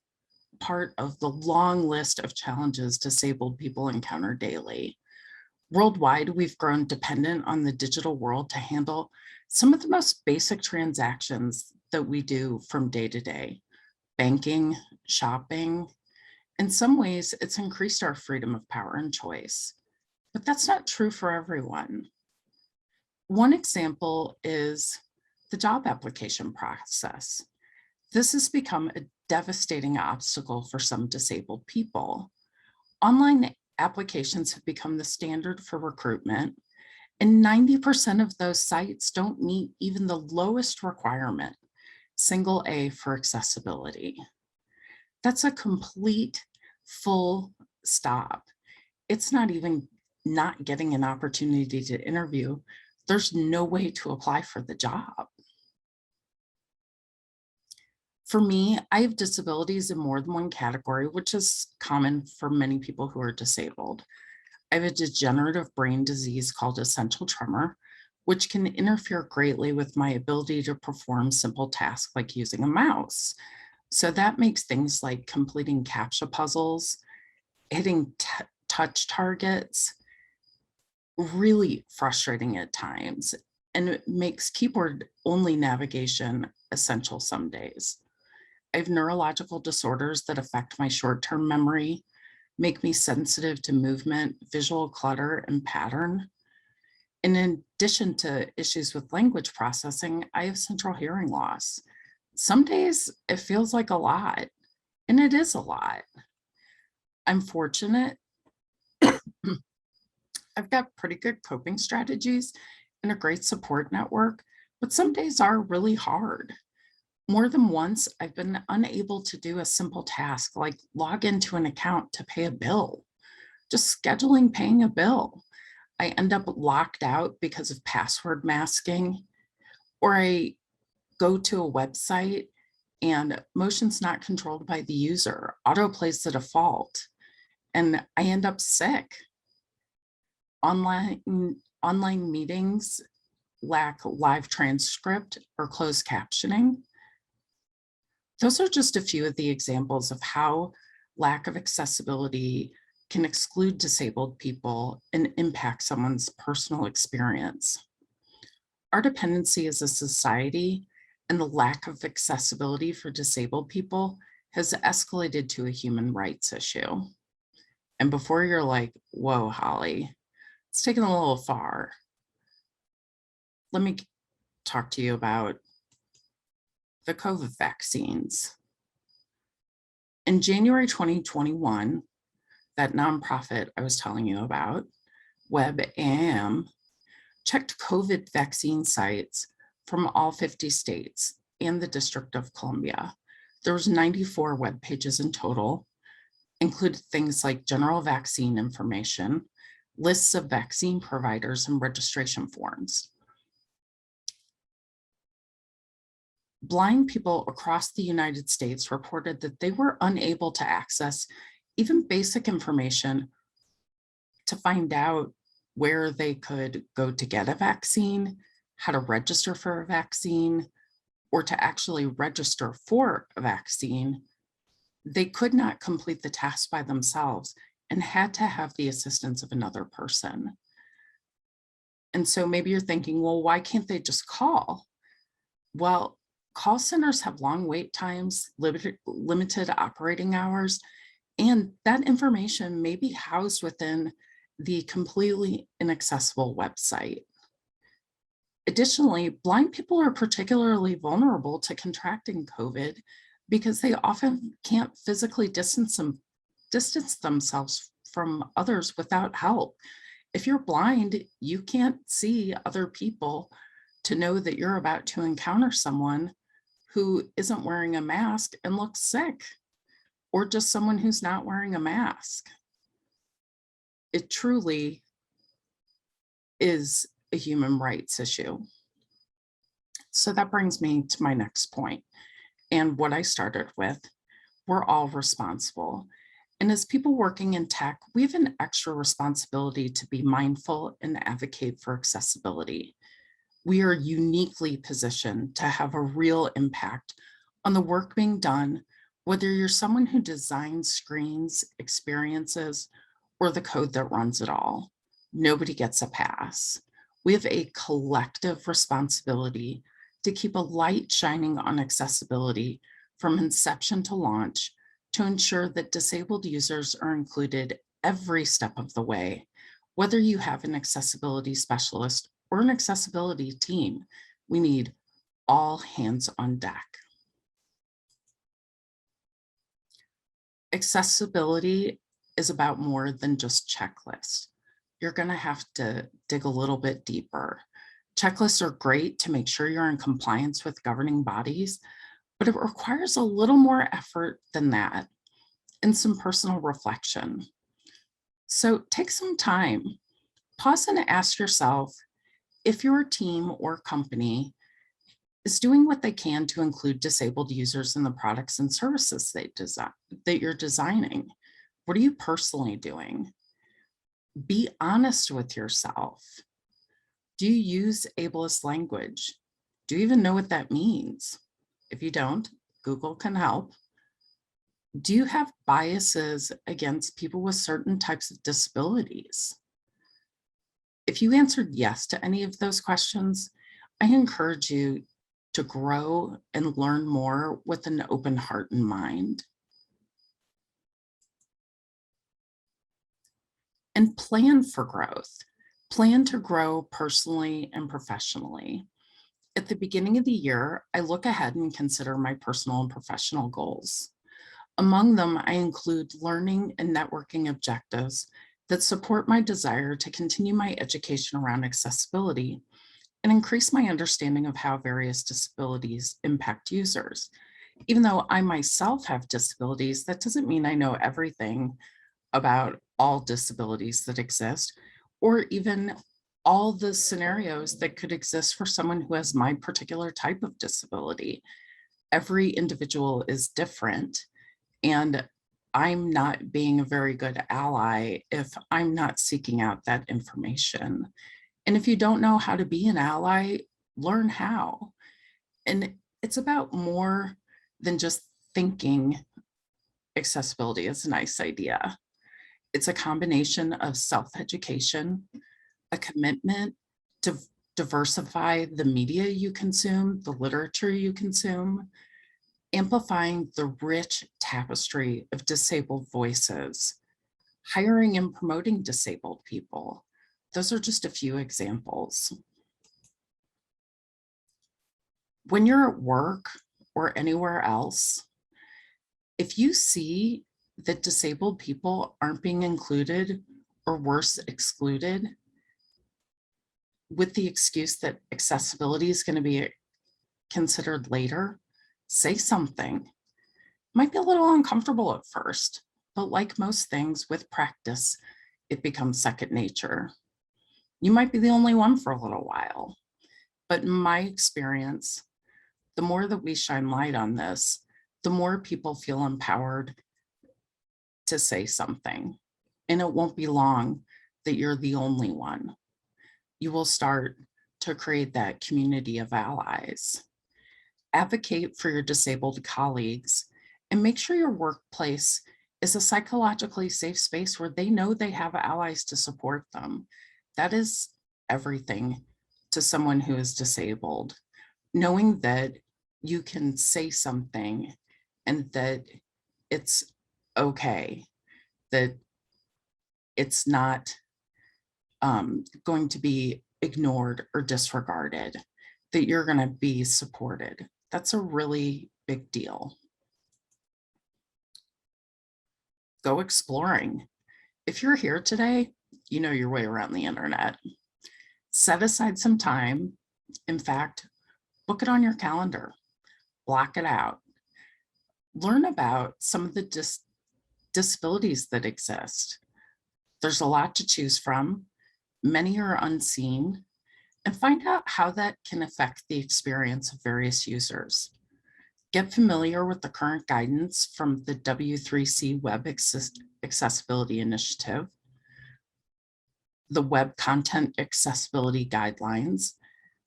part of the long list of challenges disabled people encounter daily. Worldwide, we've grown dependent on the digital world to handle some of the most basic transactions that we do from day to day. Banking, shopping. In some ways, it's increased our freedom of power and choice, but that's not true for everyone. One example is the job application process. This has become a devastating obstacle for some disabled people. Online applications have become the standard for recruitment, and 90% of those sites don't meet even the lowest requirement, single A for accessibility. That's a complete full stop. It's not even not getting an opportunity to interview. There's no way to apply for the job. For me, I have disabilities in more than one category, which is common for many people who are disabled. I have a degenerative brain disease called essential tremor, which can interfere greatly with my ability to perform simple tasks like using a mouse. So that makes things like completing CAPTCHA puzzles, hitting touch targets, really frustrating at times, and it makes keyboard only navigation essential some days. I have neurological disorders that affect my short-term memory, make me sensitive to movement, visual clutter, and pattern. And in addition to issues with language processing, I have central hearing loss. Some days it feels like a lot, and it is a lot. I'm fortunate. I've got pretty good coping strategies and a great support network, but some days are really hard. More than once, I've been unable to do a simple task like log into an account to pay a bill. Just scheduling paying a bill. I end up locked out because of password masking, or I go to a website and motion's not controlled by the user, autoplays the default, and I end up sick. Online meetings lack live transcript or closed captioning. Those are just a few of the examples of how lack of accessibility can exclude disabled people and impact someone's personal experience. Our dependency as a society and the lack of accessibility for disabled people has escalated to a human rights issue. And before you're like, whoa, Holly, it's taken a little far, let me talk to you about the COVID vaccines. In January 2021, that nonprofit I was telling you about, WebAM, checked COVID vaccine sites from all 50 states and the District of Columbia. There was 94 web pages in total, included things like general vaccine information, lists of vaccine providers, and registration forms. Blind people across the United States reported that they were unable to access even basic information to find out where they could go to get a vaccine, how to register for a vaccine, or to actually register for a vaccine. They could not complete the task by themselves and had to have the assistance of another person. And so maybe you're thinking, well, why can't they just call? Well, call centers have long wait times, limited operating hours, and that information may be housed within the completely inaccessible website. Additionally, blind people are particularly vulnerable to contracting COVID because they often can't physically distance themselves from others without help. If you're blind, you can't see other people to know that you're about to encounter someone who isn't wearing a mask and looks sick, or just someone who's not wearing a mask. It truly is a human rights issue. So that brings me to my next point, and what I started with. We're all responsible. And as people working in tech, we have an extra responsibility to be mindful and advocate for accessibility. We are uniquely positioned to have a real impact on the work being done, whether you're someone who designs screens, experiences, or the code that runs it all. Nobody gets a pass. We have a collective responsibility to keep a light shining on accessibility from inception to launch, to ensure that disabled users are included every step of the way. Whether you have an accessibility specialist or an accessibility team, we need all hands on deck. Accessibility is about more than just checklists. You're going to have to dig a little bit deeper. Checklists are great to make sure you're in compliance with governing bodies, but it requires a little more effort than that and some personal reflection. So take some time, pause and ask yourself if your team or company is doing what they can to include disabled users in the products and services that you're designing. What are you personally doing? Be honest with yourself. Do you use ableist language? Do you even know what that means? If you don't, Google can help. Do you have biases against people with certain types of disabilities? If you answered yes to any of those questions, I encourage you to grow and learn more with an open heart and mind. And plan for growth. Plan to grow personally and professionally. At the beginning of the year, I look ahead and consider my personal and professional goals. Among them, I include learning and networking objectives that support my desire to continue my education around accessibility and increase my understanding of how various disabilities impact users. Even though I myself have disabilities, that doesn't mean I know everything about all disabilities that exist, or even all the scenarios that could exist for someone who has my particular type of disability. Every individual is different, and I'm not being a very good ally if I'm not seeking out that information. And if you don't know how to be an ally, learn how. And it's about more than just thinking accessibility is a nice idea. It's a combination of self-education, a commitment to diversify the media you consume, the literature you consume, amplifying the rich tapestry of disabled voices, hiring and promoting disabled people. Those are just a few examples. When you're at work or anywhere else, if you see that disabled people aren't being included or worse, excluded, with the excuse that accessibility is going to be considered later, say something. Might be a little uncomfortable at first, but like most things with practice, it becomes second nature. You might be the only one for a little while, but in my experience, the more that we shine light on this, the more people feel empowered to say something. And it won't be long that you're the only one. You will start to create that community of allies. Advocate for your disabled colleagues and make sure your workplace is a psychologically safe space where they know they have allies to support them. That is everything to someone who is disabled. Knowing that you can say something and that it's okay, that it's not going to be ignored or disregarded, that you're going to be supported. That's a really big deal. Go exploring. If you're here today, you know your way around the internet. Set aside some time. In fact, book it on your calendar. Block it out. Learn about some of the disabilities that exist. There's a lot to choose from. Many are unseen, and find out how that can affect the experience of various users. Get familiar with the current guidance from the W3C Web Accessibility Initiative, the Web Content Accessibility Guidelines,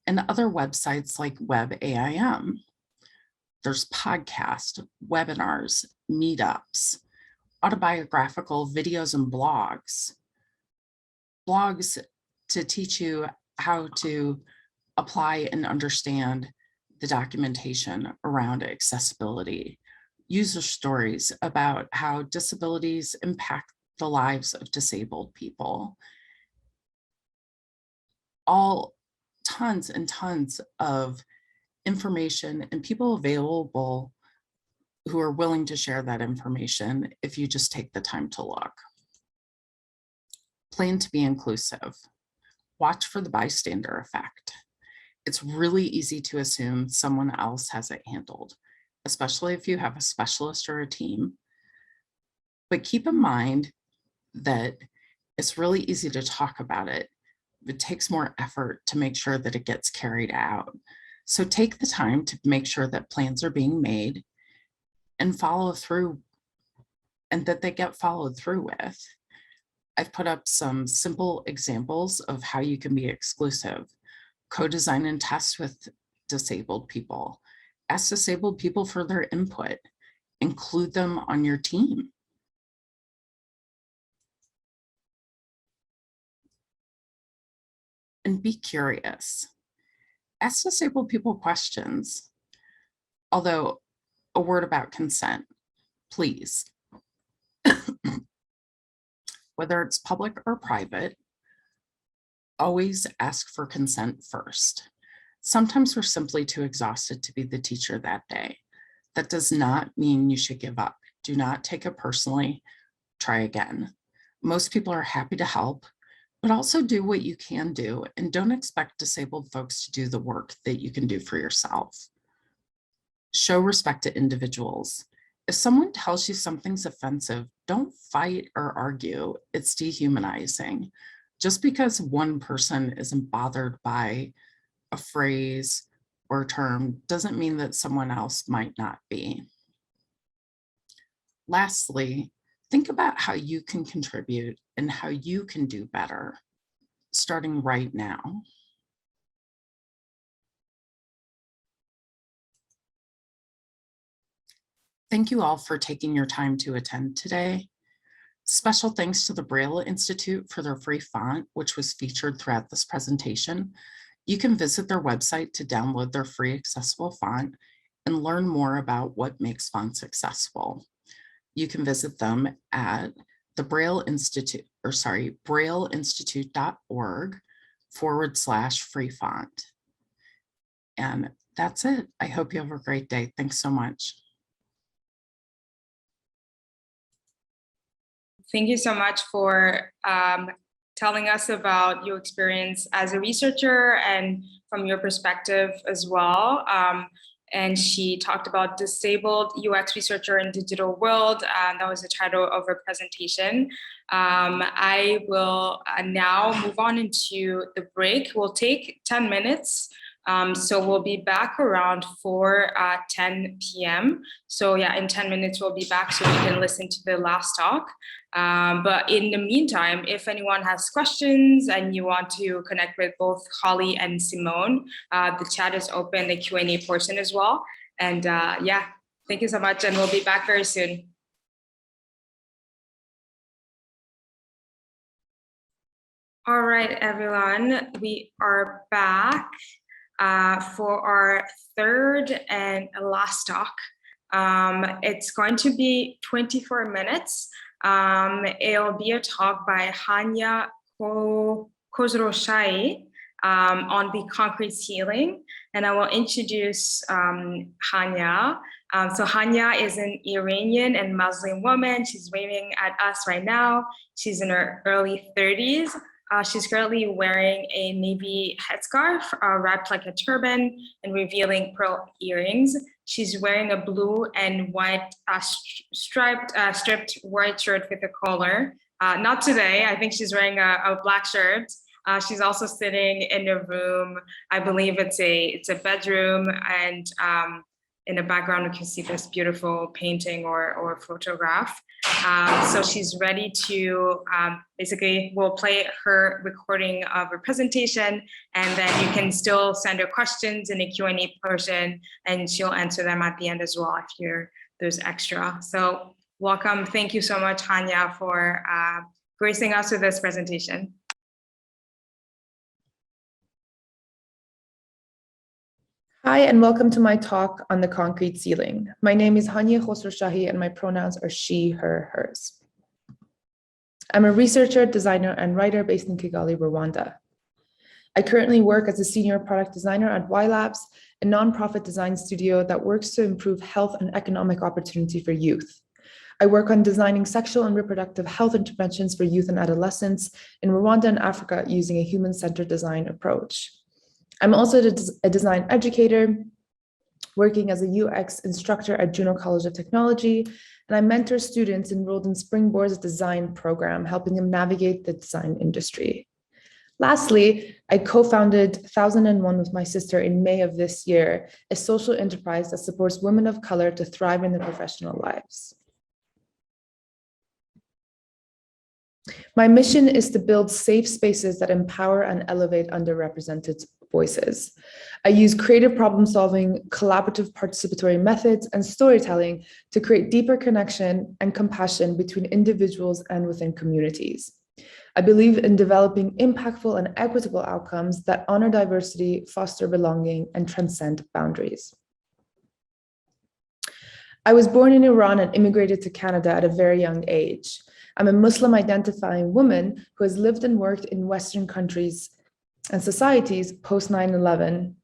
and other websites like WebAIM. There's podcasts, webinars, meetups, autobiographical videos and blogs to teach you how to apply and understand the documentation around accessibility, user stories about how disabilities impact the lives of disabled people. All tons and tons of information and people available who are willing to share that information if you just take the time to look. Plan to be inclusive. Watch for the bystander effect. It's really easy to assume someone else has it handled, especially if you have a specialist or a team. But keep in mind that it's really easy to talk about it. It takes more effort to make sure that it gets carried out. So take the time to make sure that plans are being made and follow through, and that they get followed through with. I've put up some simple examples of how you can be exclusive. Co-design and test with disabled people. Ask disabled people for their input. Include them on your team. And be curious. Ask disabled people questions. Although, a word about consent, please. Whether it's public or private, always ask for consent first. Sometimes we're simply too exhausted to be the teacher that day. That does not mean you should give up. Do not take it personally. Try again. Most people are happy to help, but also do what you can do and don't expect disabled folks to do the work that you can do for yourself. Show respect to individuals. If someone tells you something's offensive, don't fight or argue. It's dehumanizing. Just because one person isn't bothered by a phrase or term doesn't mean that someone else might not be. Lastly, think about how you can contribute and how you can do better, starting right now. Thank you all for taking your time to attend today. Special thanks to the Braille Institute for their free font, which was featured throughout this presentation. You can visit their website to download their free accessible font and learn more about what makes fonts accessible. You can visit them at the Braille Institute, brailleinstitute.org/free font. And that's it. I hope you have a great day. Thanks so much. Thank you so much for telling us about your experience as a researcher and from your perspective as well. And she talked about disabled UX researcher in digital world. That was the title of her presentation. I will now move on into the break. We'll take 10 minutes. So we'll be back around 4:10 p.m. So yeah, in 10 minutes, we'll be back so we can listen to the last talk. But in the meantime, if anyone has questions and you want to connect with both Holly and Simone, the chat is open, the Q&A portion as well. And yeah, thank you so much. And we'll be back very soon. All right, everyone, we are back for our third and last talk. It's going to be 24 minutes. It'll be a talk by Hanya Khosrowshahi on the concrete ceiling. And I will introduce Hanya. So Hanya is an Iranian and Muslim woman. She's waving at us right now. She's in her early 30s. She's currently wearing a navy headscarf wrapped like a turban and revealing pearl earrings. She's wearing a blue and white stripped white shirt with a collar. Not today, I think she's wearing a black shirt. She's also sitting in a room, I believe it's a bedroom, and in the background we can see this beautiful painting or photograph. So she's ready to, basically we'll play her recording of her presentation, and then you can still send her questions in the Q&A portion and she'll answer them at the end as well if there's extra. So welcome, thank you so much, Hanya, for gracing us with this presentation. Hi, and welcome to my talk on the concrete ceiling. My name is Hanya Khosrowshahi, and my pronouns are she, her, hers. I'm a researcher, designer, and writer based in Kigali, Rwanda. I currently work as a senior product designer at Y Labs, a nonprofit design studio that works to improve health and economic opportunity for youth. I work on designing sexual and reproductive health interventions for youth and adolescents in Rwanda and Africa using a human-centered design approach. I'm also a design educator, working as a UX instructor at Juno College of Technology, and I mentor students enrolled in Springboard's design program, helping them navigate the design industry. Lastly, I co-founded 1001 with my sister in May of this year, a social enterprise that supports women of color to thrive in their professional lives. My mission is to build safe spaces that empower and elevate underrepresented voices. I use creative problem solving, collaborative participatory methods, and storytelling to create deeper connection and compassion between individuals and within communities. I believe in developing impactful and equitable outcomes that honor diversity, foster belonging, and transcend boundaries. I was born in Iran and immigrated to Canada at a very young age. I'm a Muslim identifying woman who has lived and worked in Western countries and societies post 9/11.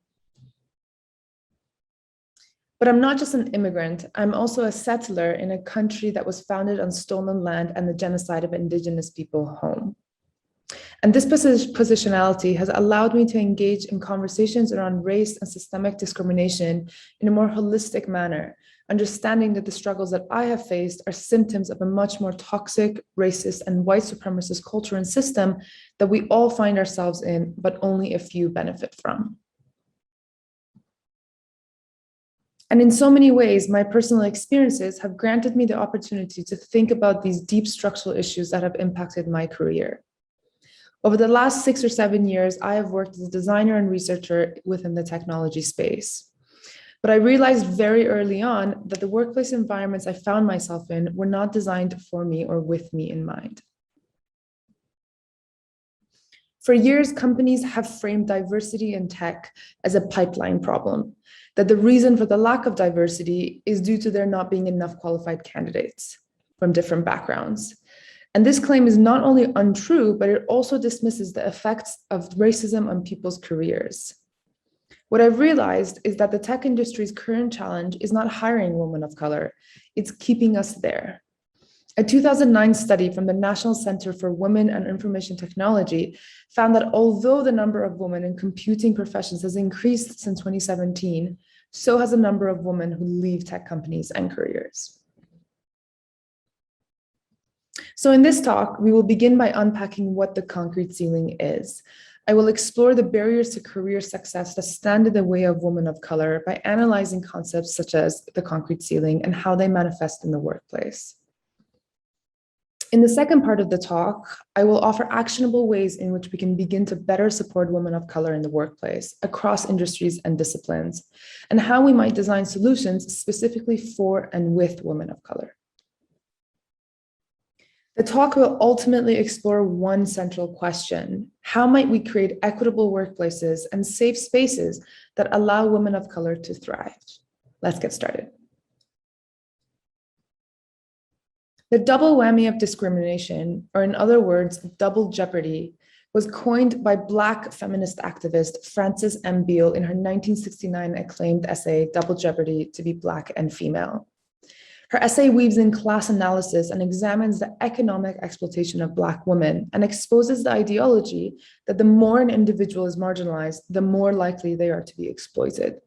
But I'm not just an immigrant, I'm also a settler in a country that was founded on stolen land and the genocide of Indigenous people home. And this positionality has allowed me to engage in conversations around race and systemic discrimination in a more holistic manner, understanding that the struggles that I have faced are symptoms of a much more toxic, racist, and white supremacist culture and system that we all find ourselves in, but only a few benefit from. And in so many ways, my personal experiences have granted me the opportunity to think about these deep structural issues that have impacted my career. Over the last 6 or 7 years, I have worked as a designer and researcher within the technology space. But I realized very early on that the workplace environments I found myself in were not designed for me or with me in mind. For years, companies have framed diversity in tech as a pipeline problem, that the reason for the lack of diversity is due to there not being enough qualified candidates from different backgrounds. And this claim is not only untrue, but it also dismisses the effects of racism on people's careers. What I've realized is that the tech industry's current challenge is not hiring women of color, it's keeping us there. A 2009 study from the National Center for Women and Information Technology found that although the number of women in computing professions has increased since 2017, so has the number of women who leave tech companies and careers. So in this talk, we will begin by unpacking what the concrete ceiling is. I will explore the barriers to career success that stand in the way of women of color by analyzing concepts such as the concrete ceiling and how they manifest in the workplace. In the second part of the talk, I will offer actionable ways in which we can begin to better support women of color in the workplace across industries and disciplines, and how we might design solutions specifically for and with women of color. The talk will ultimately explore one central question: how might we create equitable workplaces and safe spaces that allow women of color to thrive? Let's get started. The double whammy of discrimination, or in other words, double jeopardy, was coined by Black feminist activist Frances M. Beale in her 1969 acclaimed essay, Double Jeopardy: To Be Black and Female. Her essay weaves in class analysis and examines the economic exploitation of Black women and exposes the ideology that the more an individual is marginalized, the more likely they are to be exploited.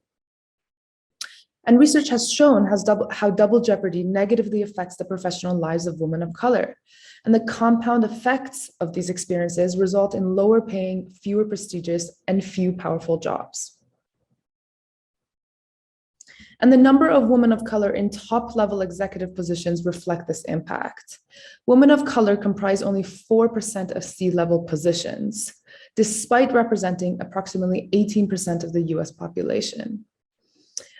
And research has shown how double jeopardy negatively affects the professional lives of women of color. And the compound effects of these experiences result in lower paying, fewer prestigious, and few powerful jobs. And the number of women of color in top-level executive positions reflect this impact. Women of color comprise only 4% of C-level positions, despite representing approximately 18% of the US population.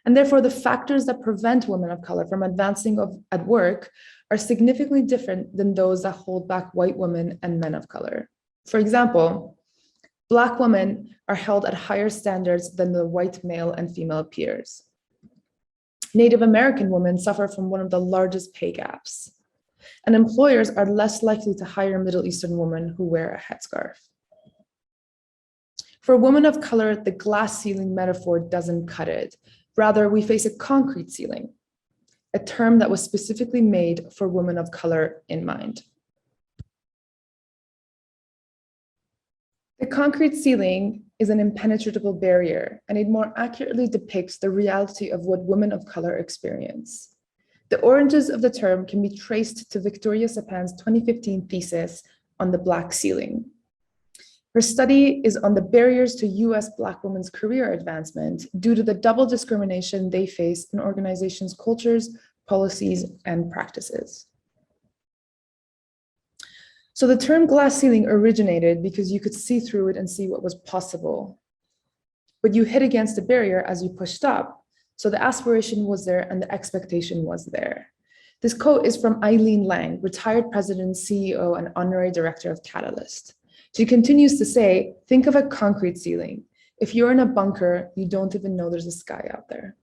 And therefore, the factors that prevent women of color from advancing at work are significantly different than those that hold back white women and men of color. For example, Black women are held at higher standards than the white male and female peers. Native American women suffer from one of the largest pay gaps, and employers are less likely to hire Middle Eastern women who wear a headscarf. For women of color, the glass ceiling metaphor doesn't cut it. Rather, we face a concrete ceiling, a term that was specifically made for women of color in mind. The concrete ceiling is an impenetrable barrier, and it more accurately depicts the reality of what women of color experience. The origins of the term can be traced to Victoria Sapan's 2015 thesis on the Black ceiling. Her study is on the barriers to US Black women's career advancement due to the double discrimination they face in organizations' cultures, policies, and practices. So the term glass ceiling originated because you could see through it and see what was possible. But you hit against a barrier as you pushed up. So the aspiration was there and the expectation was there. This quote is from Eileen Lang, retired president, CEO, and honorary director of Catalyst. She continues to say, think of a concrete ceiling. If you're in a bunker, you don't even know there's a sky out there.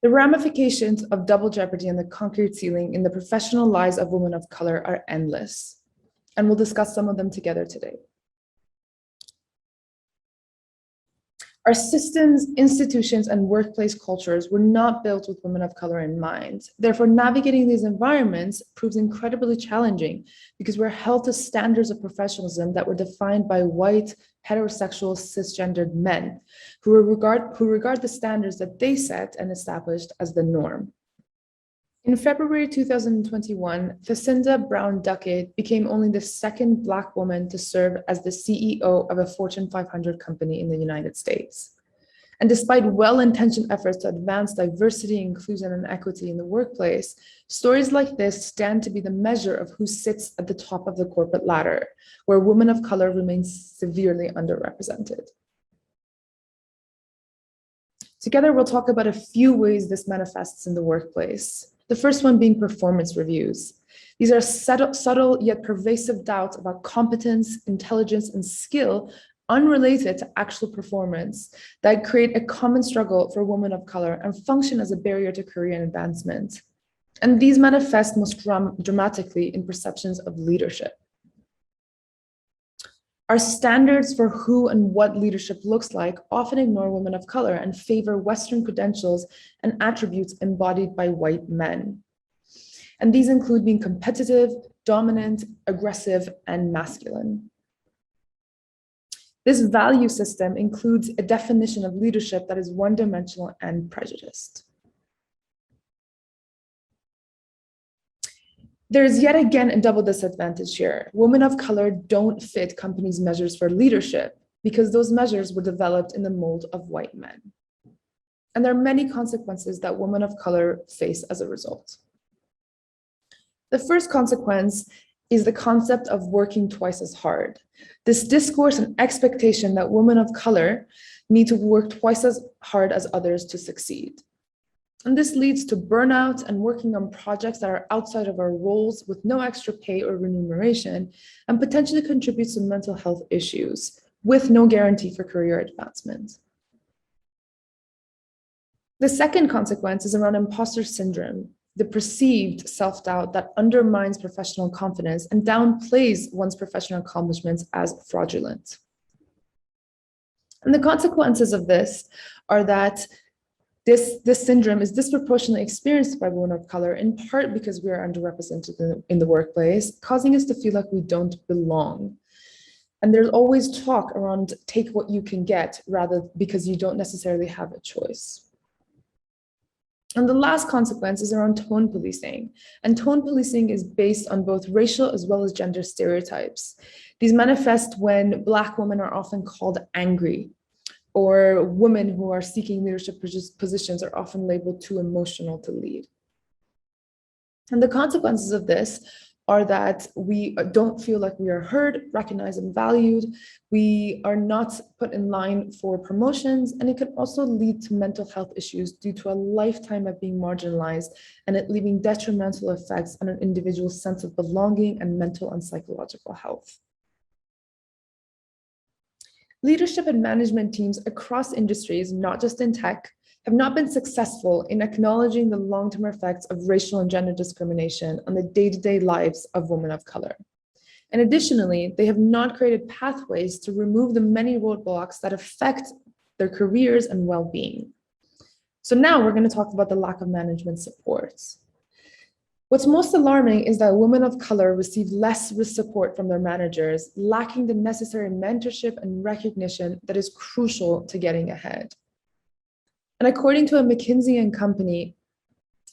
The ramifications of double jeopardy and the concrete ceiling in the professional lives of women of color are endless, and we'll discuss some of them together today. Our systems, institutions, and workplace cultures were not built with women of color in mind. Therefore, navigating these environments proves incredibly challenging because we're held to standards of professionalism that were defined by white, heterosexual, cisgendered men who regard the standards that they set and established as the norm. In February 2021, Jacinda Brown Duckett became only the second Black woman to serve as the CEO of a Fortune 500 company in the United States. And despite well-intentioned efforts to advance diversity, inclusion, and equity in the workplace, stories like this stand to be the measure of who sits at the top of the corporate ladder, where women of color remain severely underrepresented. Together, we'll talk about a few ways this manifests in the workplace. The first one being performance reviews. These are subtle yet pervasive doubts about competence, intelligence, and skill unrelated to actual performance that create a common struggle for women of color and function as a barrier to career advancement. And these manifest most dramatically in perceptions of leadership. Our standards for who and what leadership looks like often ignore women of color and favor Western credentials and attributes embodied by white men. And these include being competitive, dominant, aggressive, and masculine. This value system includes a definition of leadership that is one-dimensional and prejudiced. There's yet again a double disadvantage here. Women of color don't fit companies' measures for leadership because those measures were developed in the mold of white men. And there are many consequences that women of color face as a result. The first consequence is the concept of working twice as hard. This discourse and expectation that women of color need to work twice as hard as others to succeed. And this leads to burnout and working on projects that are outside of our roles with no extra pay or remuneration, and potentially contributes to mental health issues with no guarantee for career advancement. The second consequence is around imposter syndrome, the perceived self-doubt that undermines professional confidence and downplays one's professional accomplishments as fraudulent. And the consequences of this are that this syndrome is disproportionately experienced by women of color, in part because we are underrepresented in the workplace, causing us to feel like we don't belong. And there's always talk around take what you can get, rather because you don't necessarily have a choice. And the last consequence is around tone policing. And tone policing is based on both racial as well as gender stereotypes. These manifest when Black women are often called angry, or women who are seeking leadership positions are often labeled too emotional to lead. And the consequences of this are that we don't feel like we are heard, recognized, and valued. We are not put in line for promotions, and it can also lead to mental health issues due to a lifetime of being marginalized and it leaving detrimental effects on an individual's sense of belonging and mental and psychological health. Leadership and management teams across industries, not just in tech, have not been successful in acknowledging the long-term effects of racial and gender discrimination on the day-to-day lives of women of color. And additionally, they have not created pathways to remove the many roadblocks that affect their careers and well-being. So now we're going to talk about the lack of management supports. What's most alarming is that women of color receive less risk support from their managers, lacking the necessary mentorship and recognition that is crucial to getting ahead. And according to a McKinsey & Company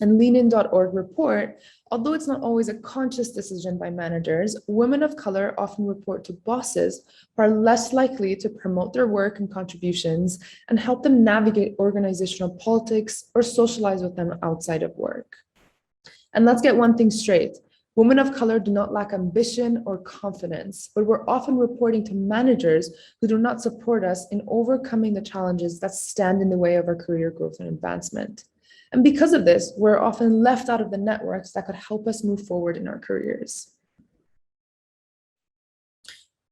and leanin.org report, although it's not always a conscious decision by managers, women of color often report to bosses who are less likely to promote their work and contributions and help them navigate organizational politics or socialize with them outside of work. And let's get one thing straight. Women of color do not lack ambition or confidence, but we're often reporting to managers who do not support us in overcoming the challenges that stand in the way of our career growth and advancement. And because of this, we're often left out of the networks that could help us move forward in our careers.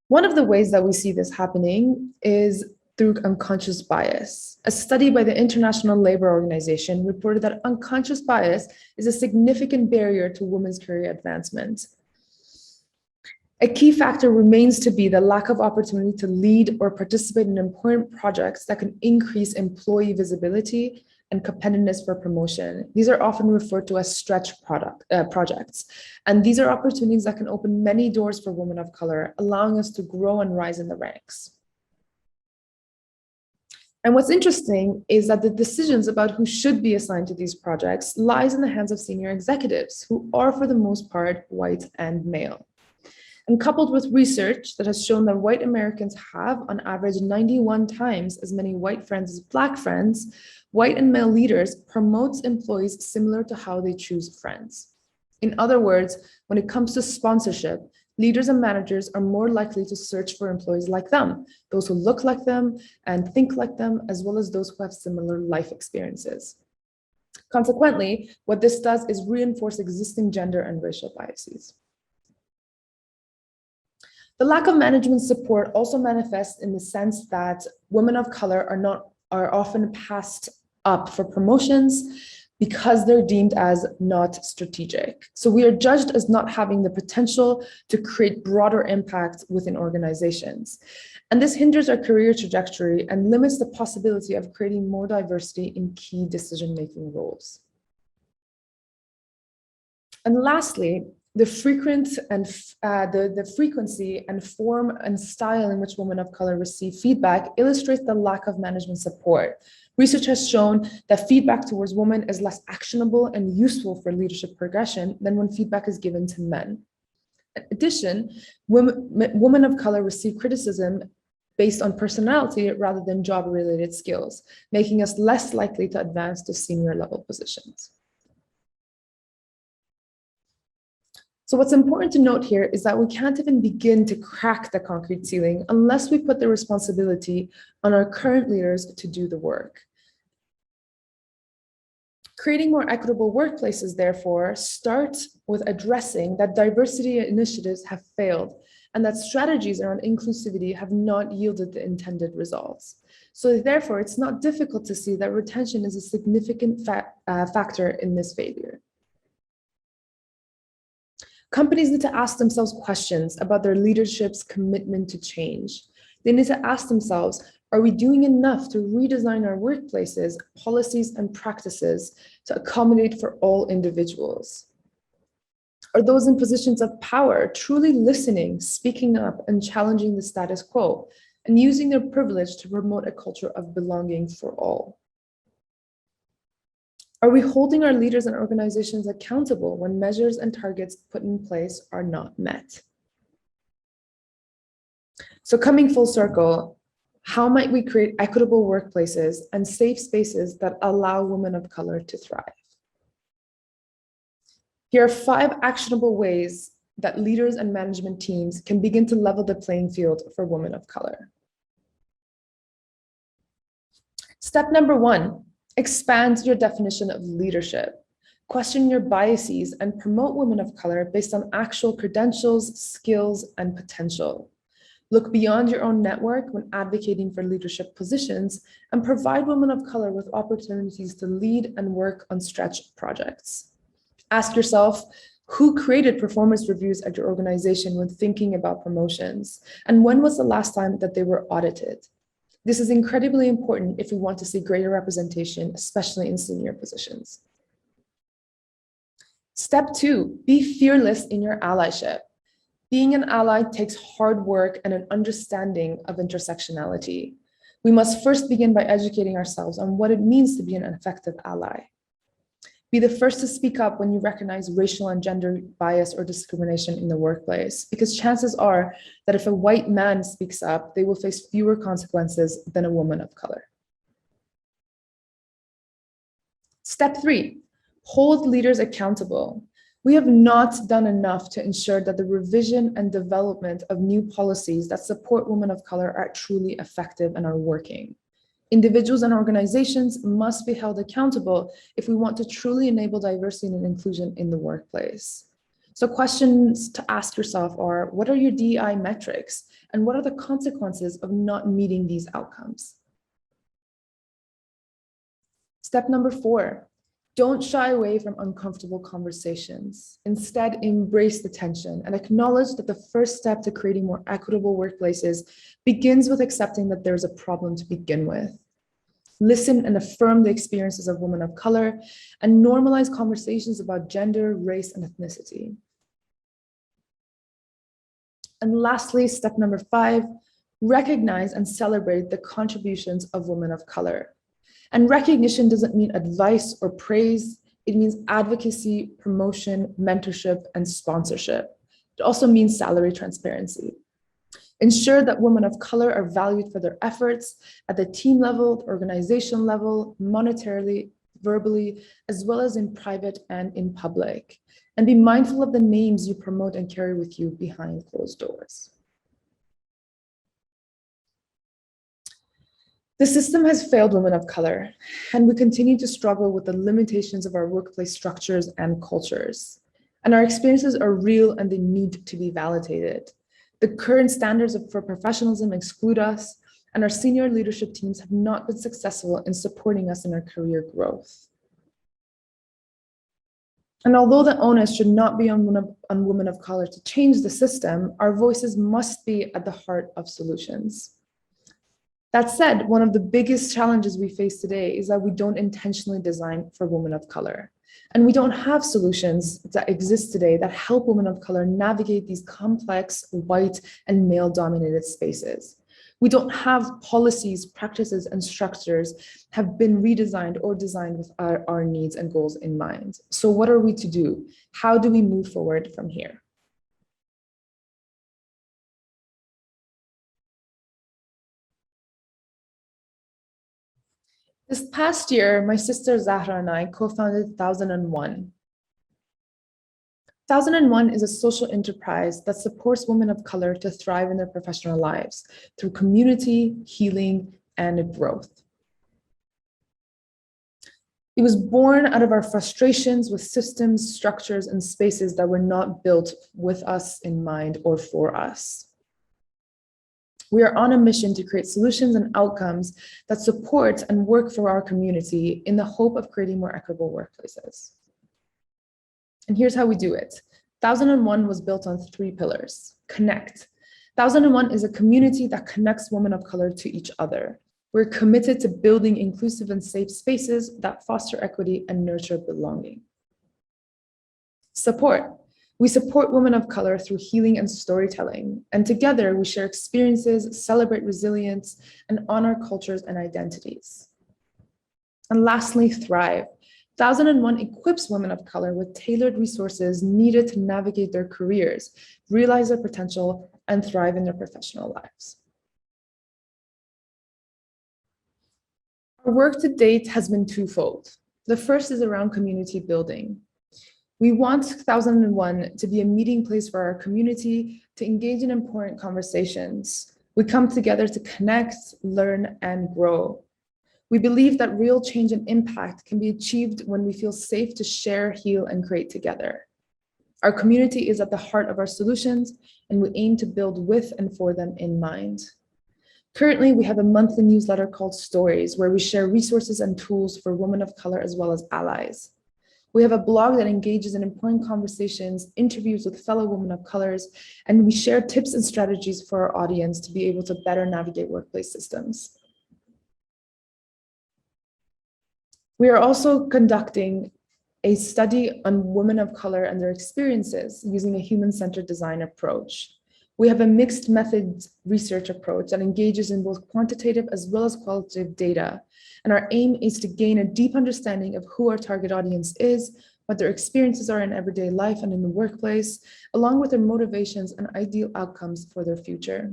One of the ways that we see this happening is through unconscious bias. A study by the International Labour Organization reported that unconscious bias is a significant barrier to women's career advancement. A key factor remains to be the lack of opportunity to lead or participate in important projects that can increase employee visibility and competitiveness for promotion. These are often referred to as stretch projects. And these are opportunities that can open many doors for women of color, allowing us to grow and rise in the ranks. And what's interesting is that the decisions about who should be assigned to these projects lies in the hands of senior executives, who are for the most part white and male. And coupled with research that has shown that white Americans have on average 91 times as many white friends as black friends, white and male leaders promotes employees similar to how they choose friends. In other words, when it comes to sponsorship, leaders and managers are more likely to search for employees like them, those who look like them and think like them, as well as those who have similar life experiences. Consequently, what this does is reinforce existing gender and racial biases. The lack of management support also manifests in the sense that women of color are often passed up for promotions because they're deemed as not strategic. So we are judged as not having the potential to create broader impact within organizations. And this hinders our career trajectory and limits the possibility of creating more diversity in key decision-making roles. And lastly, the frequency and form and style in which women of color receive feedback illustrates the lack of management support. Research has shown that feedback towards women is less actionable and useful for leadership progression than when feedback is given to men. In addition, women of color receive criticism based on personality rather than job-related skills, making us less likely to advance to senior level positions. So what's important to note here is that we can't even begin to crack the concrete ceiling unless we put the responsibility on our current leaders to do the work. Creating more equitable workplaces, therefore, starts with addressing that diversity initiatives have failed and that strategies around inclusivity have not yielded the intended results. So therefore, it's not difficult to see that retention is a significant factor in this failure. Companies need to ask themselves questions about their leadership's commitment to change. They need to ask themselves, are we doing enough to redesign our workplaces, policies, and practices to accommodate for all individuals? Are those in positions of power truly listening, speaking up, and challenging the status quo, and using their privilege to promote a culture of belonging for all? Are we holding our leaders and organizations accountable when measures and targets put in place are not met? So coming full circle, how might we create equitable workplaces and safe spaces that allow women of color to thrive? Here are 5 actionable ways that leaders and management teams can begin to level the playing field for women of color. Step number 1. Expand your definition of leadership. Question your biases and promote women of color based on actual credentials, skills, and potential. Look beyond your own network when advocating for leadership positions and provide women of color with opportunities to lead and work on stretch projects. Ask yourself, who created performance reviews at your organization when thinking about promotions? And when was the last time that they were audited? This is incredibly important if we want to see greater representation, especially in senior positions. Step 2, be fearless in your allyship. Being an ally takes hard work and an understanding of intersectionality. We must first begin by educating ourselves on what it means to be an effective ally. Be the first to speak up when you recognize racial and gender bias or discrimination in the workplace, because chances are that if a white man speaks up, they will face fewer consequences than a woman of color. Step 3, hold leaders accountable. We have not done enough to ensure that the revision and development of new policies that support women of color are truly effective and are working. Individuals and organizations must be held accountable if we want to truly enable diversity and inclusion in the workplace. So questions to ask yourself are, what are your DEI metrics? And what are the consequences of not meeting these outcomes? Step number 4, don't shy away from uncomfortable conversations. Instead, embrace the tension and acknowledge that the first step to creating more equitable workplaces begins with accepting that there's a problem to begin with. Listen and affirm the experiences of women of color and normalize conversations about gender, race, and ethnicity. And lastly, step number 5, recognize and celebrate the contributions of women of color. And recognition doesn't mean advice or praise. It means advocacy, promotion, mentorship, and sponsorship. It also means salary transparency. Ensure that women of color are valued for their efforts at the team level, the organization level, monetarily, verbally, as well as in private and in public. And be mindful of the names you promote and carry with you behind closed doors. The system has failed women of color, and we continue to struggle with the limitations of our workplace structures and cultures. And our experiences are real and they need to be validated. The current standards for professionalism exclude us, and our senior leadership teams have not been successful in supporting us in our career growth. And although the onus should not be on women of color to change the system, our voices must be at the heart of solutions. That said, one of the biggest challenges we face today is that we don't intentionally design for women of color. And we don't have solutions that exist today that help women of color navigate these complex, white, and male-dominated spaces. We don't have policies, practices, and structures have been redesigned or designed with our needs and goals in mind. So what are we to do? How do we move forward from here? This past year, my sister Zahra and I co-founded 1001. 1001 is a social enterprise that supports women of color to thrive in their professional lives through community, healing, and growth. It was born out of our frustrations with systems, structures, and spaces that were not built with us in mind or for us. We are on a mission to create solutions and outcomes that support and work for our community in the hope of creating more equitable workplaces. And here's how we do it. 1001 was built on 3 pillars. Connect. 1001 is a community that connects women of color to each other. We're committed to building inclusive and safe spaces that foster equity and nurture belonging. Support. We support women of color through healing and storytelling, and together we share experiences, celebrate resilience, and honor cultures and identities. And lastly, thrive. 1001 equips women of color with tailored resources needed to navigate their careers, realize their potential, and thrive in their professional lives. Our work to date has been twofold. The first is around community building. We want 1001 to be a meeting place for our community to engage in important conversations. We come together to connect, learn, and grow. We believe that real change and impact can be achieved when we feel safe to share, heal, and create together. Our community is at the heart of our solutions, and we aim to build with and for them in mind. Currently, we have a monthly newsletter called Stories, where we share resources and tools for women of color as well as allies. We have a blog that engages in important conversations, interviews with fellow women of colors, and we share tips and strategies for our audience to be able to better navigate workplace systems. We are also conducting a study on women of color and their experiences using a human-centered design approach. We have a mixed methods research approach that engages in both quantitative as well as qualitative data. And our aim is to gain a deep understanding of who our target audience is, what their experiences are in everyday life and in the workplace, along with their motivations and ideal outcomes for their future.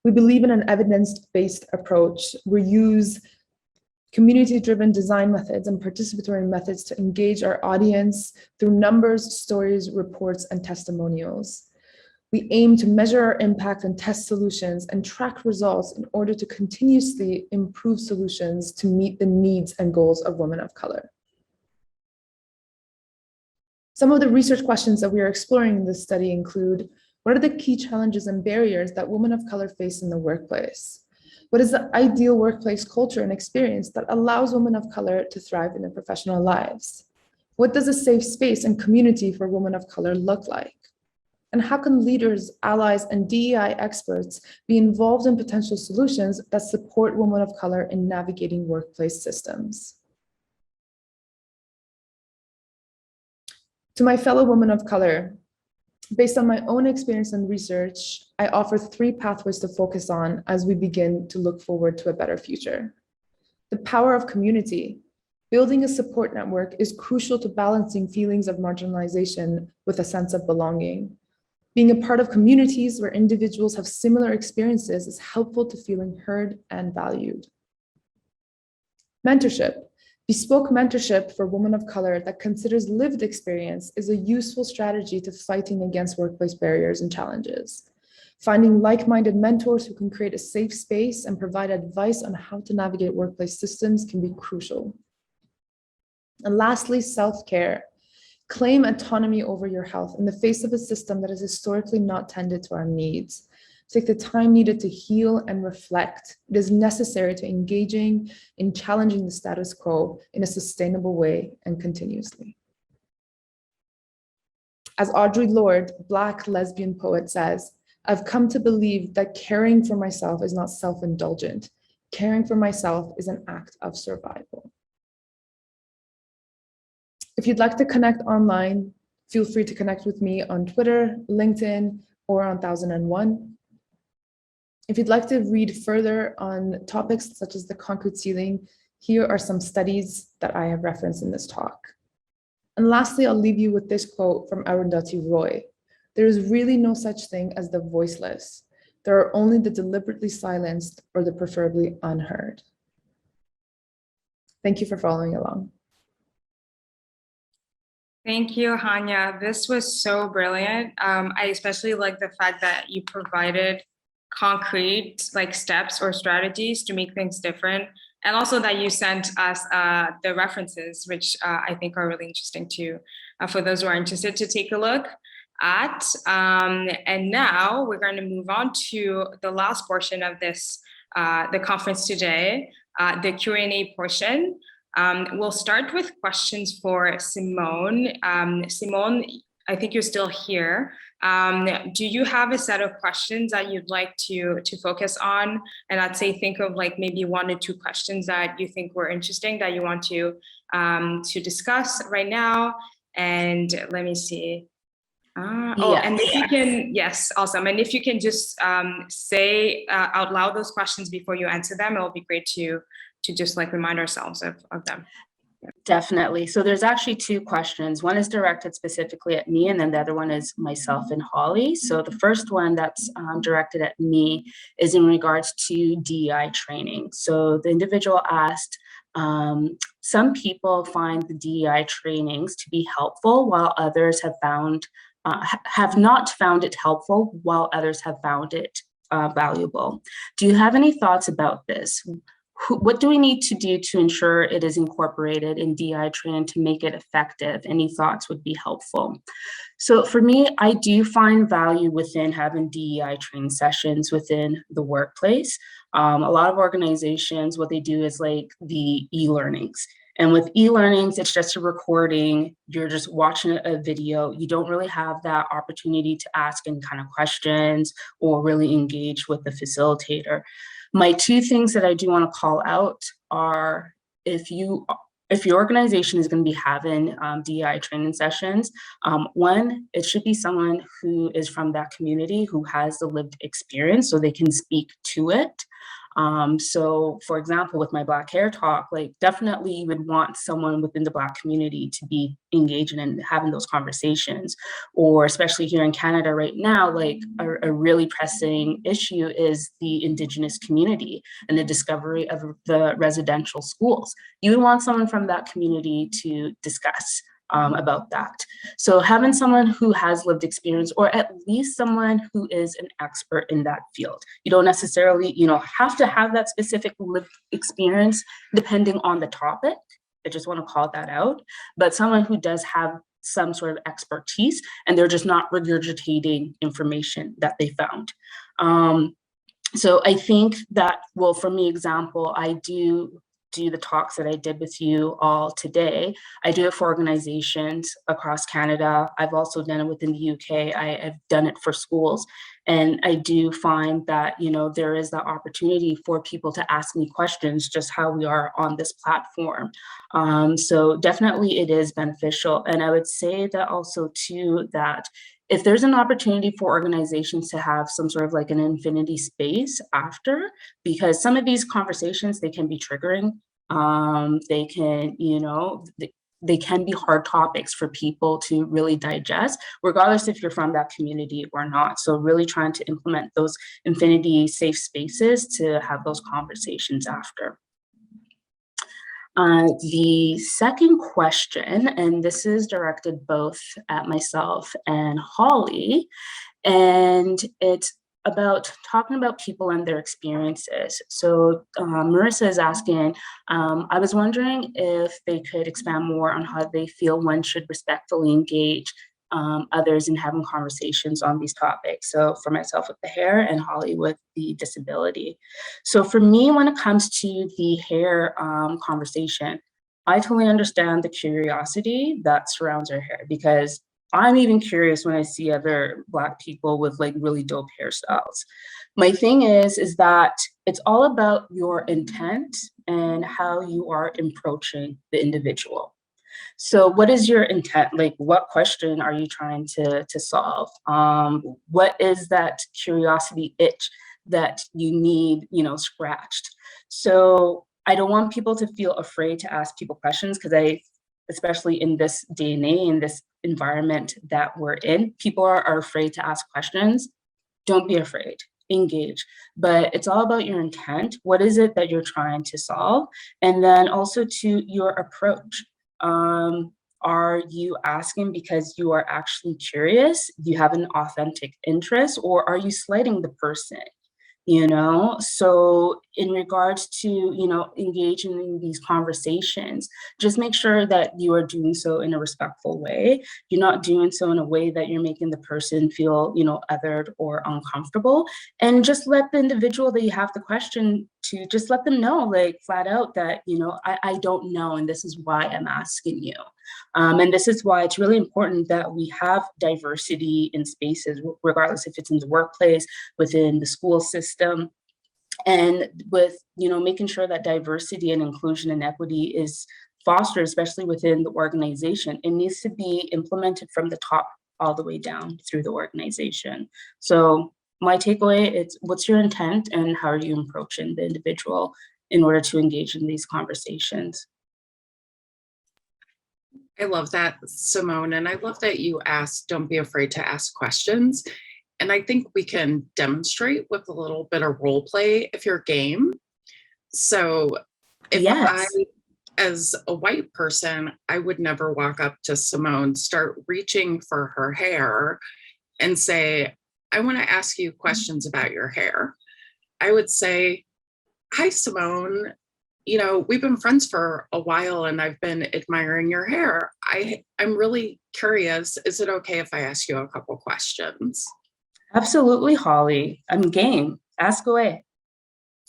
We believe in an evidence-based approach. We use community-driven design methods and participatory methods to engage our audience through numbers, stories, reports, and testimonials. We aim to measure our impact and test solutions and track results in order to continuously improve solutions to meet the needs and goals of women of color. Some of the research questions that we are exploring in this study include, what are the key challenges and barriers that women of color face in the workplace? What is the ideal workplace culture and experience that allows women of color to thrive in their professional lives? What does a safe space and community for women of color look like? And how can leaders, allies, and DEI experts be involved in potential solutions that support women of color in navigating workplace systems? To my fellow women of color, based on my own experience and research, I offer 3 pathways to focus on as we begin to look forward to a better future. The power of community. Building a support network is crucial to balancing feelings of marginalization with a sense of belonging. Being a part of communities where individuals have similar experiences is helpful to feeling heard and valued. Mentorship. Bespoke mentorship for women of color that considers lived experience is a useful strategy to fighting against workplace barriers and challenges. Finding like-minded mentors who can create a safe space and provide advice on how to navigate workplace systems can be crucial. And lastly, self-care. Claim autonomy over your health in the face of a system that has historically not tended to our needs. Take the time needed to heal and reflect. It is necessary to engaging in challenging the status quo in a sustainable way and continuously. As Audre Lorde, Black lesbian poet, says, I've come to believe that caring for myself is not self-indulgent. Caring for myself is an act of survival. If you'd like to connect online, feel free to connect with me on Twitter, LinkedIn, or on 1001. If you'd like to read further on topics such as the concrete ceiling, here are some studies that I have referenced in this talk. And lastly, I'll leave you with this quote from Arundhati Roy. There is really no such thing as the voiceless. There are only the deliberately silenced or the preferably unheard. Thank you for following along. Thank you, Hanya. This was so brilliant. I especially like the fact that you provided concrete steps or strategies to make things different. And also that you sent us the references, which I think are really interesting too, for those who are interested to take a look at. And now we're going to move on to the last portion of this, the conference today, the Q&A portion. We'll start with questions for Simone. Simone, I think you're still here. Do you have a set of questions that you'd like to focus on? And I'd say think of maybe 1 or 2 questions that you think were interesting that you want to discuss right now. And let me see. And if you can, yes, awesome. And if you can just say out loud those questions before you answer them, it'll be great to just remind ourselves of them. Definitely. So there's actually 2 questions. One is directed specifically at me, and then the other one is myself and Holly. So the first one that's directed at me is in regards to DEI training. So the individual asked, some people find the DEI trainings to be helpful, while others have not found it helpful, while others have found it valuable. Do you have any thoughts about this? What do we need to do to ensure it is incorporated in DEI training to make it effective? Any thoughts would be helpful. So for me, I do find value within having DEI training sessions within the workplace. A lot of organizations, what they do is the e-learnings. And with e-learnings, it's just a recording. You're just watching a video. You don't really have that opportunity to ask any kind of questions or really engage with the facilitator. My 2 things that I do want to call out are if your organization is going to be having DEI training sessions, 1, it should be someone who is from that community who has the lived experience so they can speak to it. So for example, with my Black hair talk, like definitely you would want someone within the Black community to be engaging and having those conversations. Or especially here in Canada right now, like a really pressing issue is the Indigenous community and the discovery of the residential schools. You would want someone from that community to discuss about that. So having someone who has lived experience, or at least someone who is an expert in that field. You don't necessarily, have to have that specific lived experience depending on the topic. I just want to call that out. But someone who does have some sort of expertise and they're just not regurgitating information that they found. So I think that, well, for me, example, I do the talks that I did with you all today. I do it for organizations across Canada. I've also done it within the UK. I've done it for schools. And I do find that, there is that opportunity for people to ask me questions, just how we are on this platform. So definitely it is beneficial. And I would say that also too, that if there's an opportunity for organizations to have some sort of like an infinity space after, because some of these conversations, they can be triggering. They can, they can be hard topics for people to really digest, regardless if you're from that community or not. So really trying to implement those infinity safe spaces to have those conversations after. The second question, and this is directed both at myself and Holly, and it's about talking about people and their experiences. So Marissa is asking, I was wondering if they could expand more on how they feel one should respectfully engage others in having conversations on these topics. So for myself with the hair and Holly with the disability. So for me, when it comes to the hair conversation, I totally understand the curiosity that surrounds our hair, because I'm even curious when I see other Black people with like really dope hairstyles. My thing is that it's all about your intent and how you are approaching the individual. So what is your intent? Like, what question are you trying to solve? What is that curiosity itch that you need, scratched? So I don't want people to feel afraid to ask people questions, because especially in this day and age, in this environment that we're in, people are afraid to ask questions. Don't be afraid, engage. But it's all about your intent. What is it that you're trying to solve? And then also to your approach. Are you asking because you are actually curious, you have an authentic interest, or are you slighting the person? So in regards to, engaging in these conversations, just make sure that you are doing so in a respectful way. You're not doing so in a way that you're making the person feel, othered or uncomfortable. And just let the individual that you have the question to, just let them know, like flat out that, I don't know, and this is why I'm asking you. And this is why it's really important that we have diversity in spaces, regardless if it's in the workplace, within the school system, and with, making sure that diversity and inclusion and equity is fostered, especially within the organization. It needs to be implemented from the top all the way down through the organization. So my takeaway, it's what's your intent and how are you approaching the individual in order to engage in these conversations? I love that, Simone. And I love that you asked, don't be afraid to ask questions. And I think we can demonstrate with a little bit of role play if you're game. So if Yes. I, as a white person, I would never walk up to Simone, start reaching for her hair and say, I want to ask you questions about your hair. I would say, hi, Simone. We've been friends for a while and I've been admiring your hair. I'm really curious. Is it okay if I ask you a couple questions? Absolutely, Holly. I'm game. Ask away.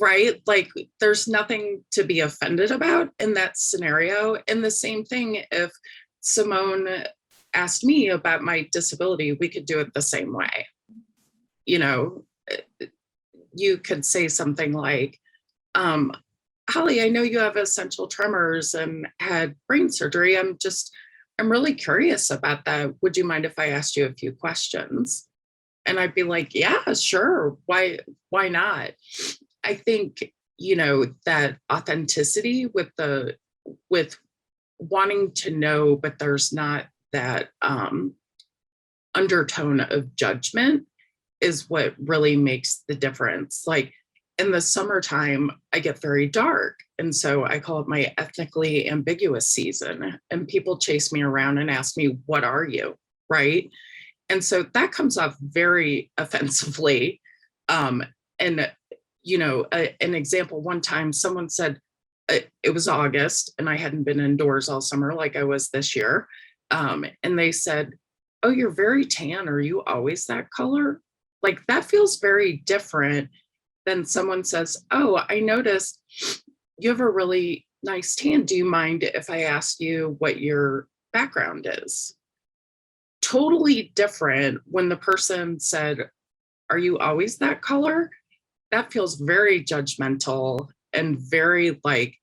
Right? Like there's nothing to be offended about in that scenario. And the same thing if Simone asked me about my disability, we could do it the same way. You could say something like, Holly, I know you have essential tremors and had brain surgery. I'm really curious about that. Would you mind if I asked you a few questions? And I'd be like, yeah, sure. Why not? I think, that authenticity with wanting to know, but there's not that undertone of judgment is what really makes the difference. Like in the summertime, I get very dark. And so I call it my ethnically ambiguous season. And people chase me around and ask me, what are you? Right. And so that comes off very offensively. And, an example, one time someone said, it was August and I hadn't been indoors all summer like I was this year. And they said, oh, you're very tan. Are you always that color? Like that feels very different than someone says, oh, I noticed you have a really nice tan. Do you mind if I ask you what your background is? Totally different when the person said, are you always that color? That feels very judgmental and very like,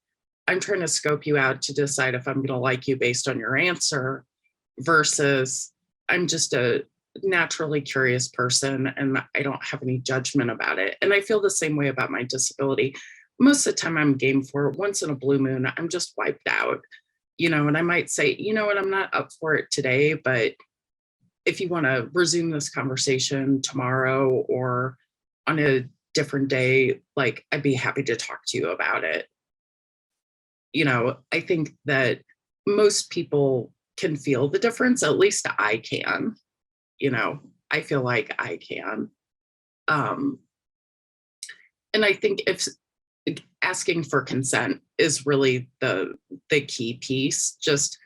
I'm trying to scope you out to decide if I'm going to like you based on your answer versus I'm just a naturally curious person and I don't have any judgment about it. And I feel the same way about my disability. Most of the time I'm game for it. Once in a blue moon, I'm just wiped out, and I might say, you know what, I'm not up for it today, but if you want to resume this conversation tomorrow or on a different day, like I'd be happy to talk to you about it. I think that most people can feel the difference. At least I can, I feel like I can. And I think if asking for consent is really the key piece, just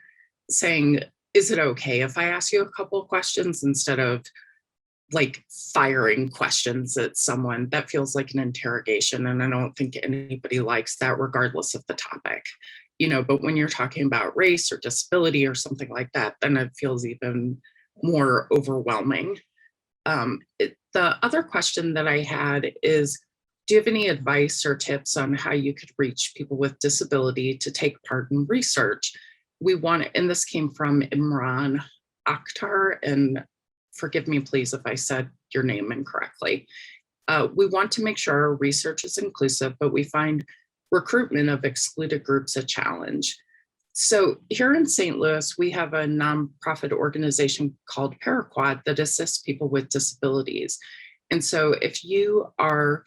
saying, is it okay if I ask you a couple of questions instead of like firing questions at someone? That feels like an interrogation. And I don't think anybody likes that regardless of the topic, but when you're talking about race or disability or something like that, then it feels even more overwhelming. The other question that I had is, do you have any advice or tips on how you could reach people with disability to take part in research? And this came from Imran Akhtar, and forgive me, please, if I said your name incorrectly. We want to make sure our research is inclusive, but we find recruitment of excluded groups a challenge. So here in St. Louis, we have a nonprofit organization called Paraquad that assists people with disabilities. And so if you are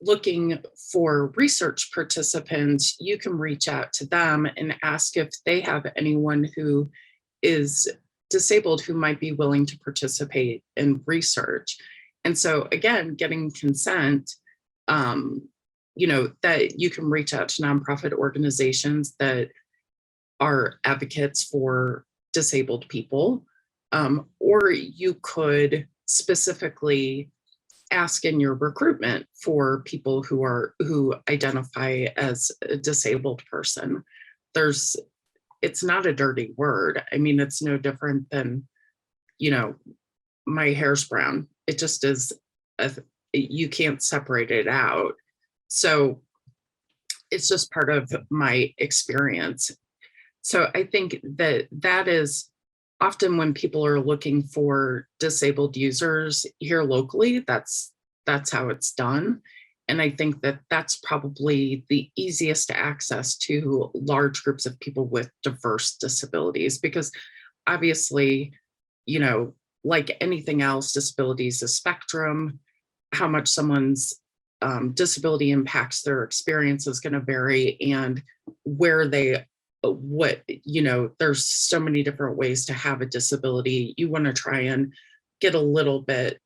looking for research participants, you can reach out to them and ask if they have anyone who is disabled who might be willing to participate in research. And so again, getting consent, that you can reach out to nonprofit organizations that are advocates for disabled people, or you could specifically ask in your recruitment for people who identify as a disabled person. It's not a dirty word. I mean, it's no different than, my hair's brown. It just is, you can't separate it out. So it's just part of my experience. So I think that is often when people are looking for disabled users here locally, that's how it's done. And I think that that's probably the easiest to access to large groups of people with diverse disabilities, because obviously, like anything else, disability is a spectrum. How much someone's disability impacts their experience is going to vary, and there's so many different ways to have a disability. You want to try and get a little bit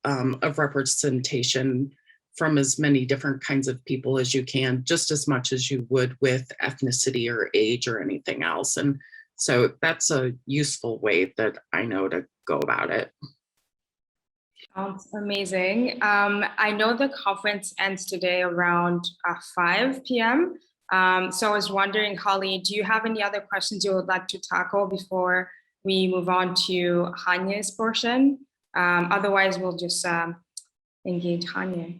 of representation from as many different kinds of people as you can, just as much as you would with ethnicity or age or anything else. And so that's a useful way that I know to go about it. Sounds amazing. I know the conference ends today around 5 p.m. So I was wondering, Holly, do you have any other questions you would like to tackle before we move on to Hanya's portion? Otherwise, we'll just engage Hanya.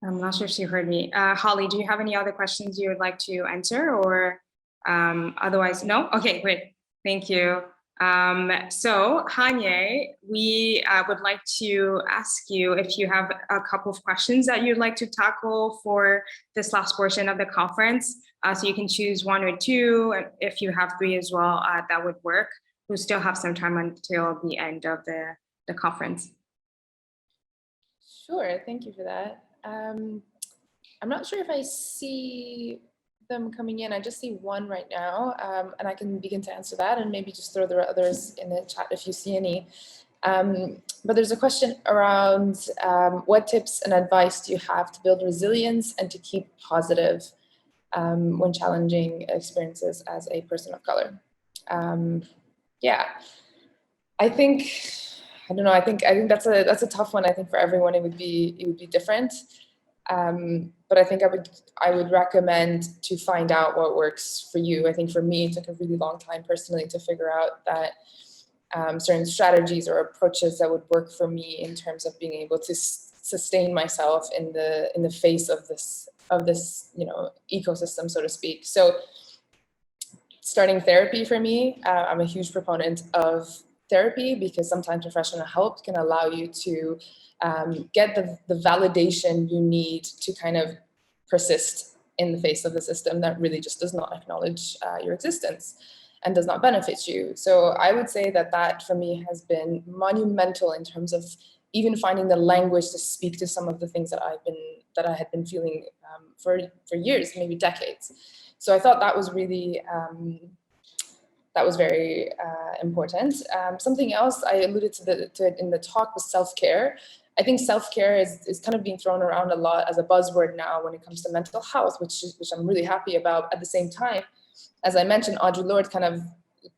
I'm not sure if you heard me. Holly, do you have any other questions you would like to answer, or Otherwise, no? Okay, great. Thank you. So Hanye, we would like to ask you if you have a couple of questions that you'd like to tackle for this last portion of the conference. So you can choose one or two, and if you have three as well, that would work. We still have some time until the end of the conference. Sure, thank you for that. I'm not sure if I see them coming in. I just see one right now, and I can begin to answer that and maybe just throw the others in the chat if you see any. But there's a question around what tips and advice do you have to build resilience and to keep positive when challenging experiences as a person of color? Yeah, I don't know. I think that's a tough one. I think for everyone it would be different. But I think I would recommend to find out what works for you. I think for me, it took a really long time personally to figure out that certain strategies or approaches that would work for me in terms of being able to sustain myself in the face of this ecosystem, so to speak. So starting therapy for me, I'm a huge proponent of therapy because sometimes professional help can allow you to get the validation you need to kind of persist in the face of the system that really just does not acknowledge your existence and does not benefit you. So I would say that for me has been monumental in terms of even finding the language to speak to some of the things that I had been feeling for years, maybe decades. So I thought that was really that was very important. Something else I alluded to it in the talk was self-care. I think self-care is kind of being thrown around a lot as a buzzword now when it comes to mental health, which I'm really happy about. At the same time, as I mentioned, Audre Lorde kind of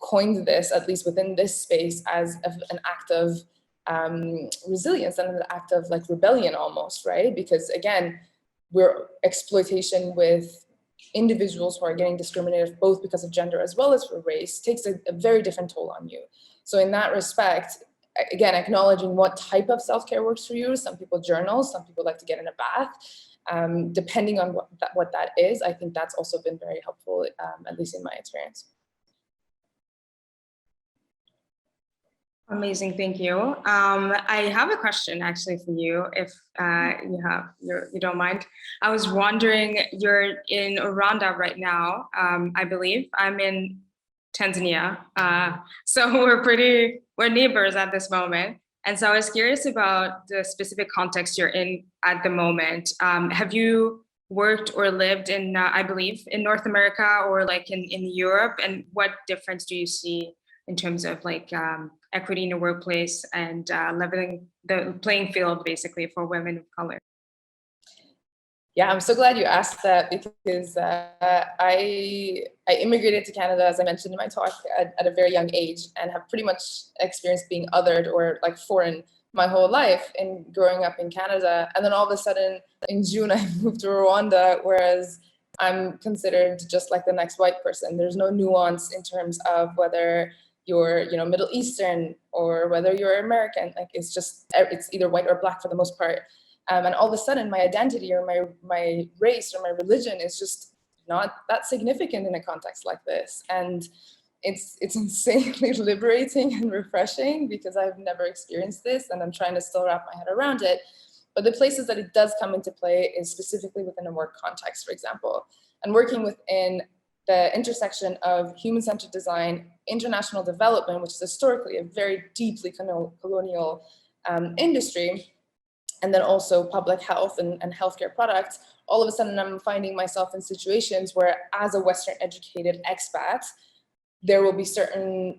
coined this, at least within this space, as an act of resilience and an act of like rebellion almost, right? Because again, we're exploitation with individuals who are getting discriminated both because of gender as well as for race takes a very different toll on you. So in that respect, again, acknowledging what type of self-care works for you. Some people journal, some people like to get in a bath. Depending on what that is, I think that's also been very helpful, at least in my experience. Amazing, thank you. I have a question actually for you, if you don't mind. I was wondering, you're in Rwanda right now, I believe. I'm in Tanzania, so we're neighbors at this moment. And so I was curious about the specific context you're in at the moment. Have you worked or lived in, I believe, in North America or like in Europe? And what difference do you see in terms of like equity in the workplace and leveling the playing field basically for women of color? Yeah, I'm so glad you asked that because I immigrated to Canada, as I mentioned in my talk, at a very young age and have pretty much experienced being othered or like foreign my whole life in growing up in Canada. And then all of a sudden in June, I moved to Rwanda, whereas I'm considered just like the next white person. There's no nuance in terms of whether you're, Middle Eastern or whether you're American. Like it's either white or black for the most part. And all of a sudden my identity or my race or my religion is just not that significant in a context like this. And it's insanely liberating and refreshing because I've never experienced this and I'm trying to still wrap my head around it. But the places that it does come into play is specifically within a work context, for example, and working within the intersection of human-centered design, international development, which is historically a very deeply colonial industry, and then also public health and healthcare products. All of a sudden I'm finding myself in situations where as a Western educated expat, there will be certain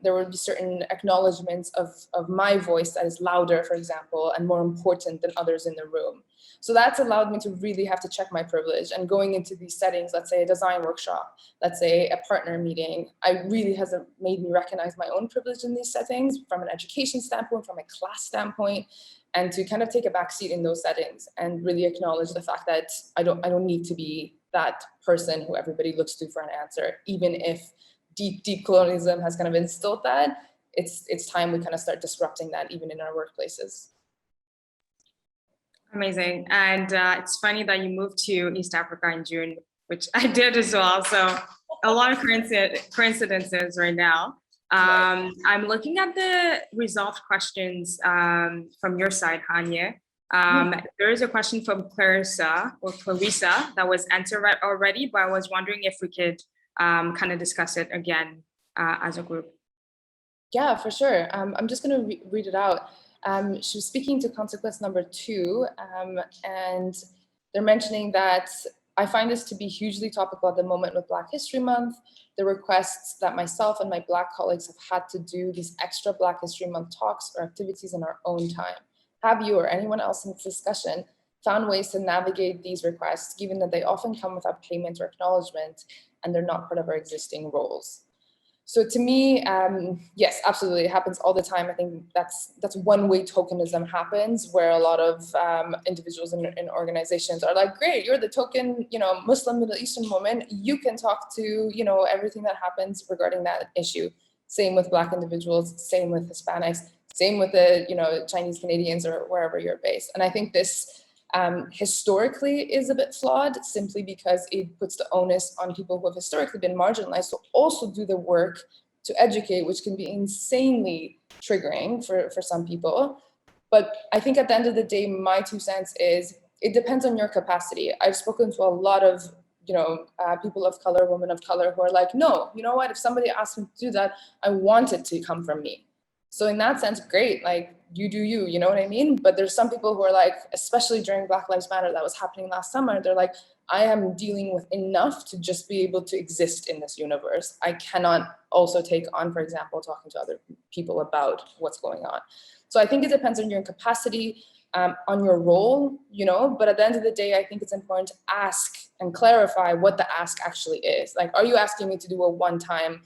acknowledgements of my voice that is louder, for example, and more important than others in the room. So that's allowed me to really have to check my privilege. And going into these settings, let's say a design workshop, let's say a partner meeting, I really has made me recognize my own privilege in these settings from an education standpoint, from a class standpoint, and to kind of take a backseat in those settings and really acknowledge the fact that I don't need to be that person who everybody looks to for an answer, even if deep colonialism has kind of instilled that. It's time we kind of start disrupting that even in our workplaces. Amazing. And it's funny that you moved to East Africa in June, which I did as well. So a lot of coincidences right now. I'm looking at the resolved questions from your side, Hanya. There is a question from Clarissa that was answered already, but I was wondering if we could kind of discuss it again as a group. Yeah, for sure. I'm just going to read it out. She was speaking to consequence number 2, and they're mentioning that I find this to be hugely topical at the moment with Black History Month. The requests that myself and my Black colleagues have had to do these extra Black History Month talks or activities in our own time. Have you or anyone else in this discussion found ways to navigate these requests, given that they often come without payment or acknowledgement and they're not part of our existing roles? So to me, yes, absolutely, it happens all the time. I think that's one way tokenism happens, where a lot of individuals in organizations are like, great, you're the token, Muslim Middle Eastern woman, you can talk to, everything that happens regarding that issue. Same with Black individuals, same with Hispanics, same with the, Chinese Canadians or wherever you're based. And I think this historically is a bit flawed, simply because it puts the onus on people who have historically been marginalized to also do the work to educate, which can be insanely triggering for some people. But I think at the end of the day, my 2 cents is it depends on your capacity. I've spoken to a lot of people of color, women of color, who are like, no, you know what, if somebody asked me to do that, I want it to come from me. So in that sense, great, like you do you know what I mean? But there's some people who are like, especially during Black Lives Matter that was happening last summer, they're like, I am dealing with enough to just be able to exist in this universe. I cannot also take on, for example, talking to other people about what's going on. So I think it depends on your capacity, on your role, but at the end of the day, I think it's important to ask and clarify what the ask actually is. Like, are you asking me to do a one-time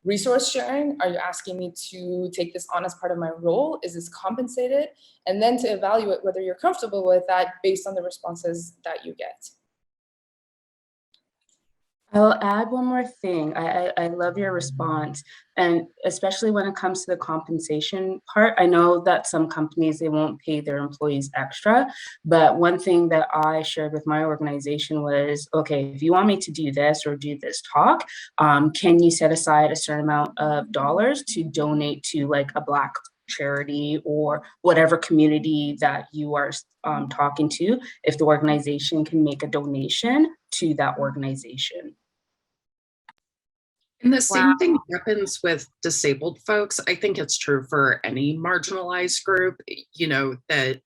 resource sharing? Are you asking me to take this on as part of my role? Is this compensated? And then to evaluate whether you're comfortable with that based on the responses that you get. I'll add one more thing. I love your response. And especially when it comes to the compensation part, I know that some companies, they won't pay their employees extra. But one thing that I shared with my organization was, okay, if you want me to do this or do this talk, can you set aside a certain amount of dollars to donate to like a Black charity or whatever community that you are talking to, if the organization can make a donation to that organization. And the same thing happens with disabled folks. I think it's true for any marginalized group, that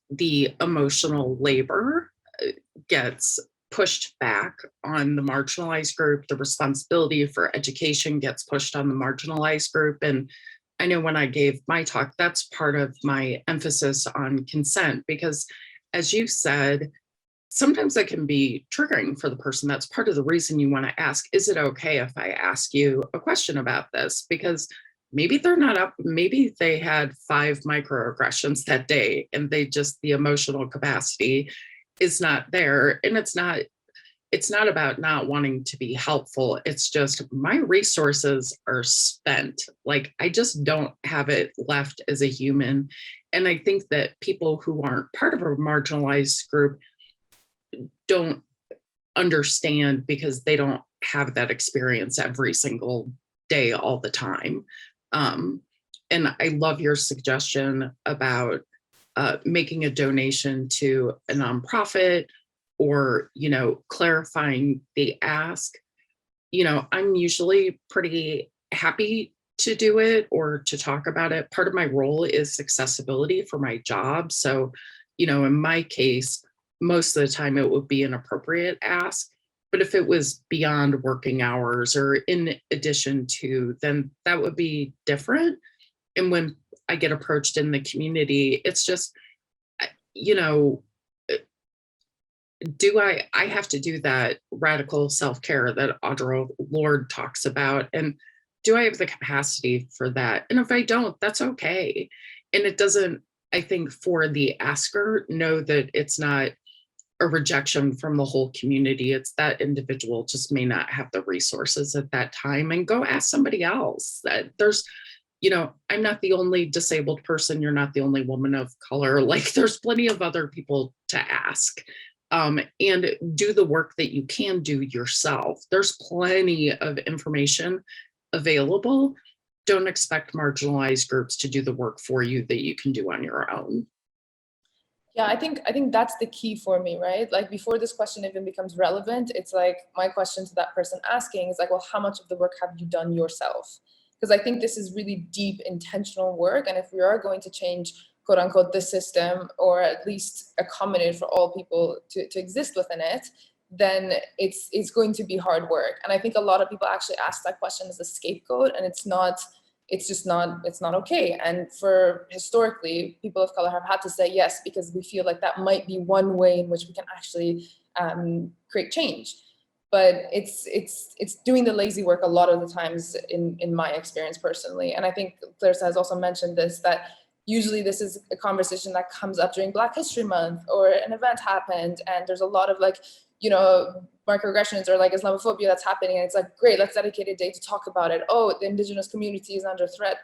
the emotional labor gets pushed back on the marginalized group. The responsibility for education gets pushed on the marginalized group. And I know when I gave my talk, that's part of my emphasis on consent, because as you said, sometimes that can be triggering for the person. That's part of the reason you want to ask, is it okay if I ask you a question about this? Because maybe they're not up, maybe they had 5 microaggressions that day and the emotional capacity is not there. And it's not about not wanting to be helpful. It's just my resources are spent. Like, I just don't have it left as a human. And I think that people who aren't part of a marginalized group don't understand, because they don't have that experience every single day all the time. And I love your suggestion about making a donation to a nonprofit, or clarifying the ask. I'm usually pretty happy to do it or to talk about it. Part of my role is accessibility for my job. So in my case, most of the time it would be an appropriate ask. But if it was beyond working hours or in addition to, then that would be different. And when I get approached in the community, it's just, do I have to do that radical self-care that Audre Lorde talks about? And do I have the capacity for that? And if I don't, that's okay. And it doesn't, I think, for the asker, know that it's not a rejection from the whole community. It's that individual just may not have the resources at that time, and go ask somebody else. That there's, I'm not the only disabled person. You're not the only woman of color. Like, there's plenty of other people to ask. and do the work that you can do yourself. There's plenty of information available. Don't expect marginalized groups to do the work for you that you can do on your own. Yeah, I think that's the key for me, right? Like before this question even becomes relevant, it's like my question to that person asking is like, well, how much of the work have you done yourself? Because I think this is really deep, intentional work. And if we are going to change, quote unquote, the system, or at least accommodate for all people to exist within it, then it's going to be hard work. And I think a lot of people actually ask that question as a scapegoat, and it's not okay. And for historically, people of color have had to say yes, because we feel like that might be one way in which we can actually create change. But it's doing the lazy work a lot of the times in my experience personally. And I think Clarissa has also mentioned this, that usually this is a conversation that comes up during Black History Month, or an event happened and there's a lot of like, you know, microaggressions or like Islamophobia that's happening. And it's like, great, let's dedicate a day to talk about it. Oh, the Indigenous community is under threat,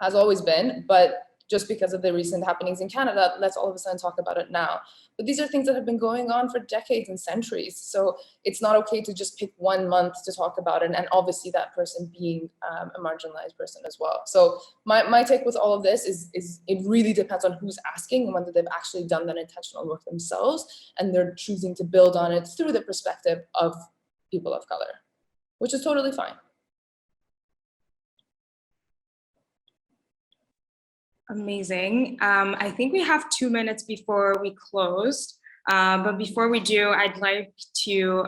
has always been, but just because of the recent happenings in Canada, let's all of a sudden talk about it now. But these are things that have been going on for decades and centuries. So it's not okay to just pick 1 month to talk about it, and obviously that person being a marginalized person as well. So my take with all of this is it really depends on who's asking and whether they've actually done that intentional work themselves, and they're choosing to build on it through the perspective of people of color, which is totally fine. Amazing. I think we have 2 minutes before we close. But before we do, I'd like to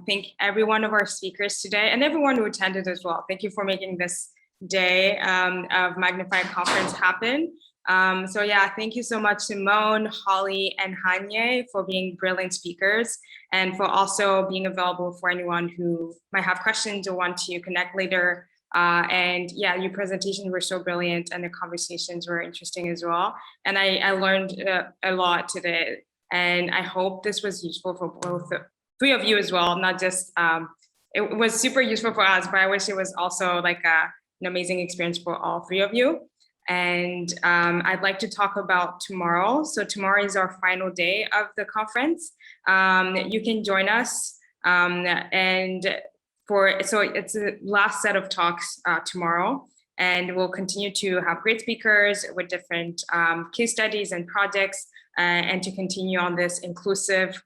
thank every one of our speakers today and everyone who attended as well. Thank you for making this day of Magnify conference happen. So yeah, thank you so much, Simone, Holly, and Hanye for being brilliant speakers, and for also being available for anyone who might have questions or want to connect later. And yeah, your presentations were so brilliant and the conversations were interesting as well. And I learned a lot today, and I hope this was useful for both three of you as well, not just, it was super useful for us, but I wish it was also like an amazing experience for all three of you. And I'd like to talk about tomorrow. So tomorrow is our final day of the conference. You can join us so it's the last set of talks tomorrow, and we'll continue to have great speakers with different case studies and projects, and to continue on this inclusive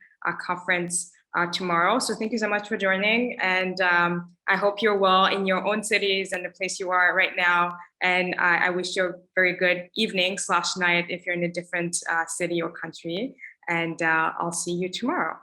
conference tomorrow. So thank you so much for joining, and I hope you're well in your own cities and the place you are right now. And I wish you a very good evening/night if you're in a different city or country. And I'll see you tomorrow.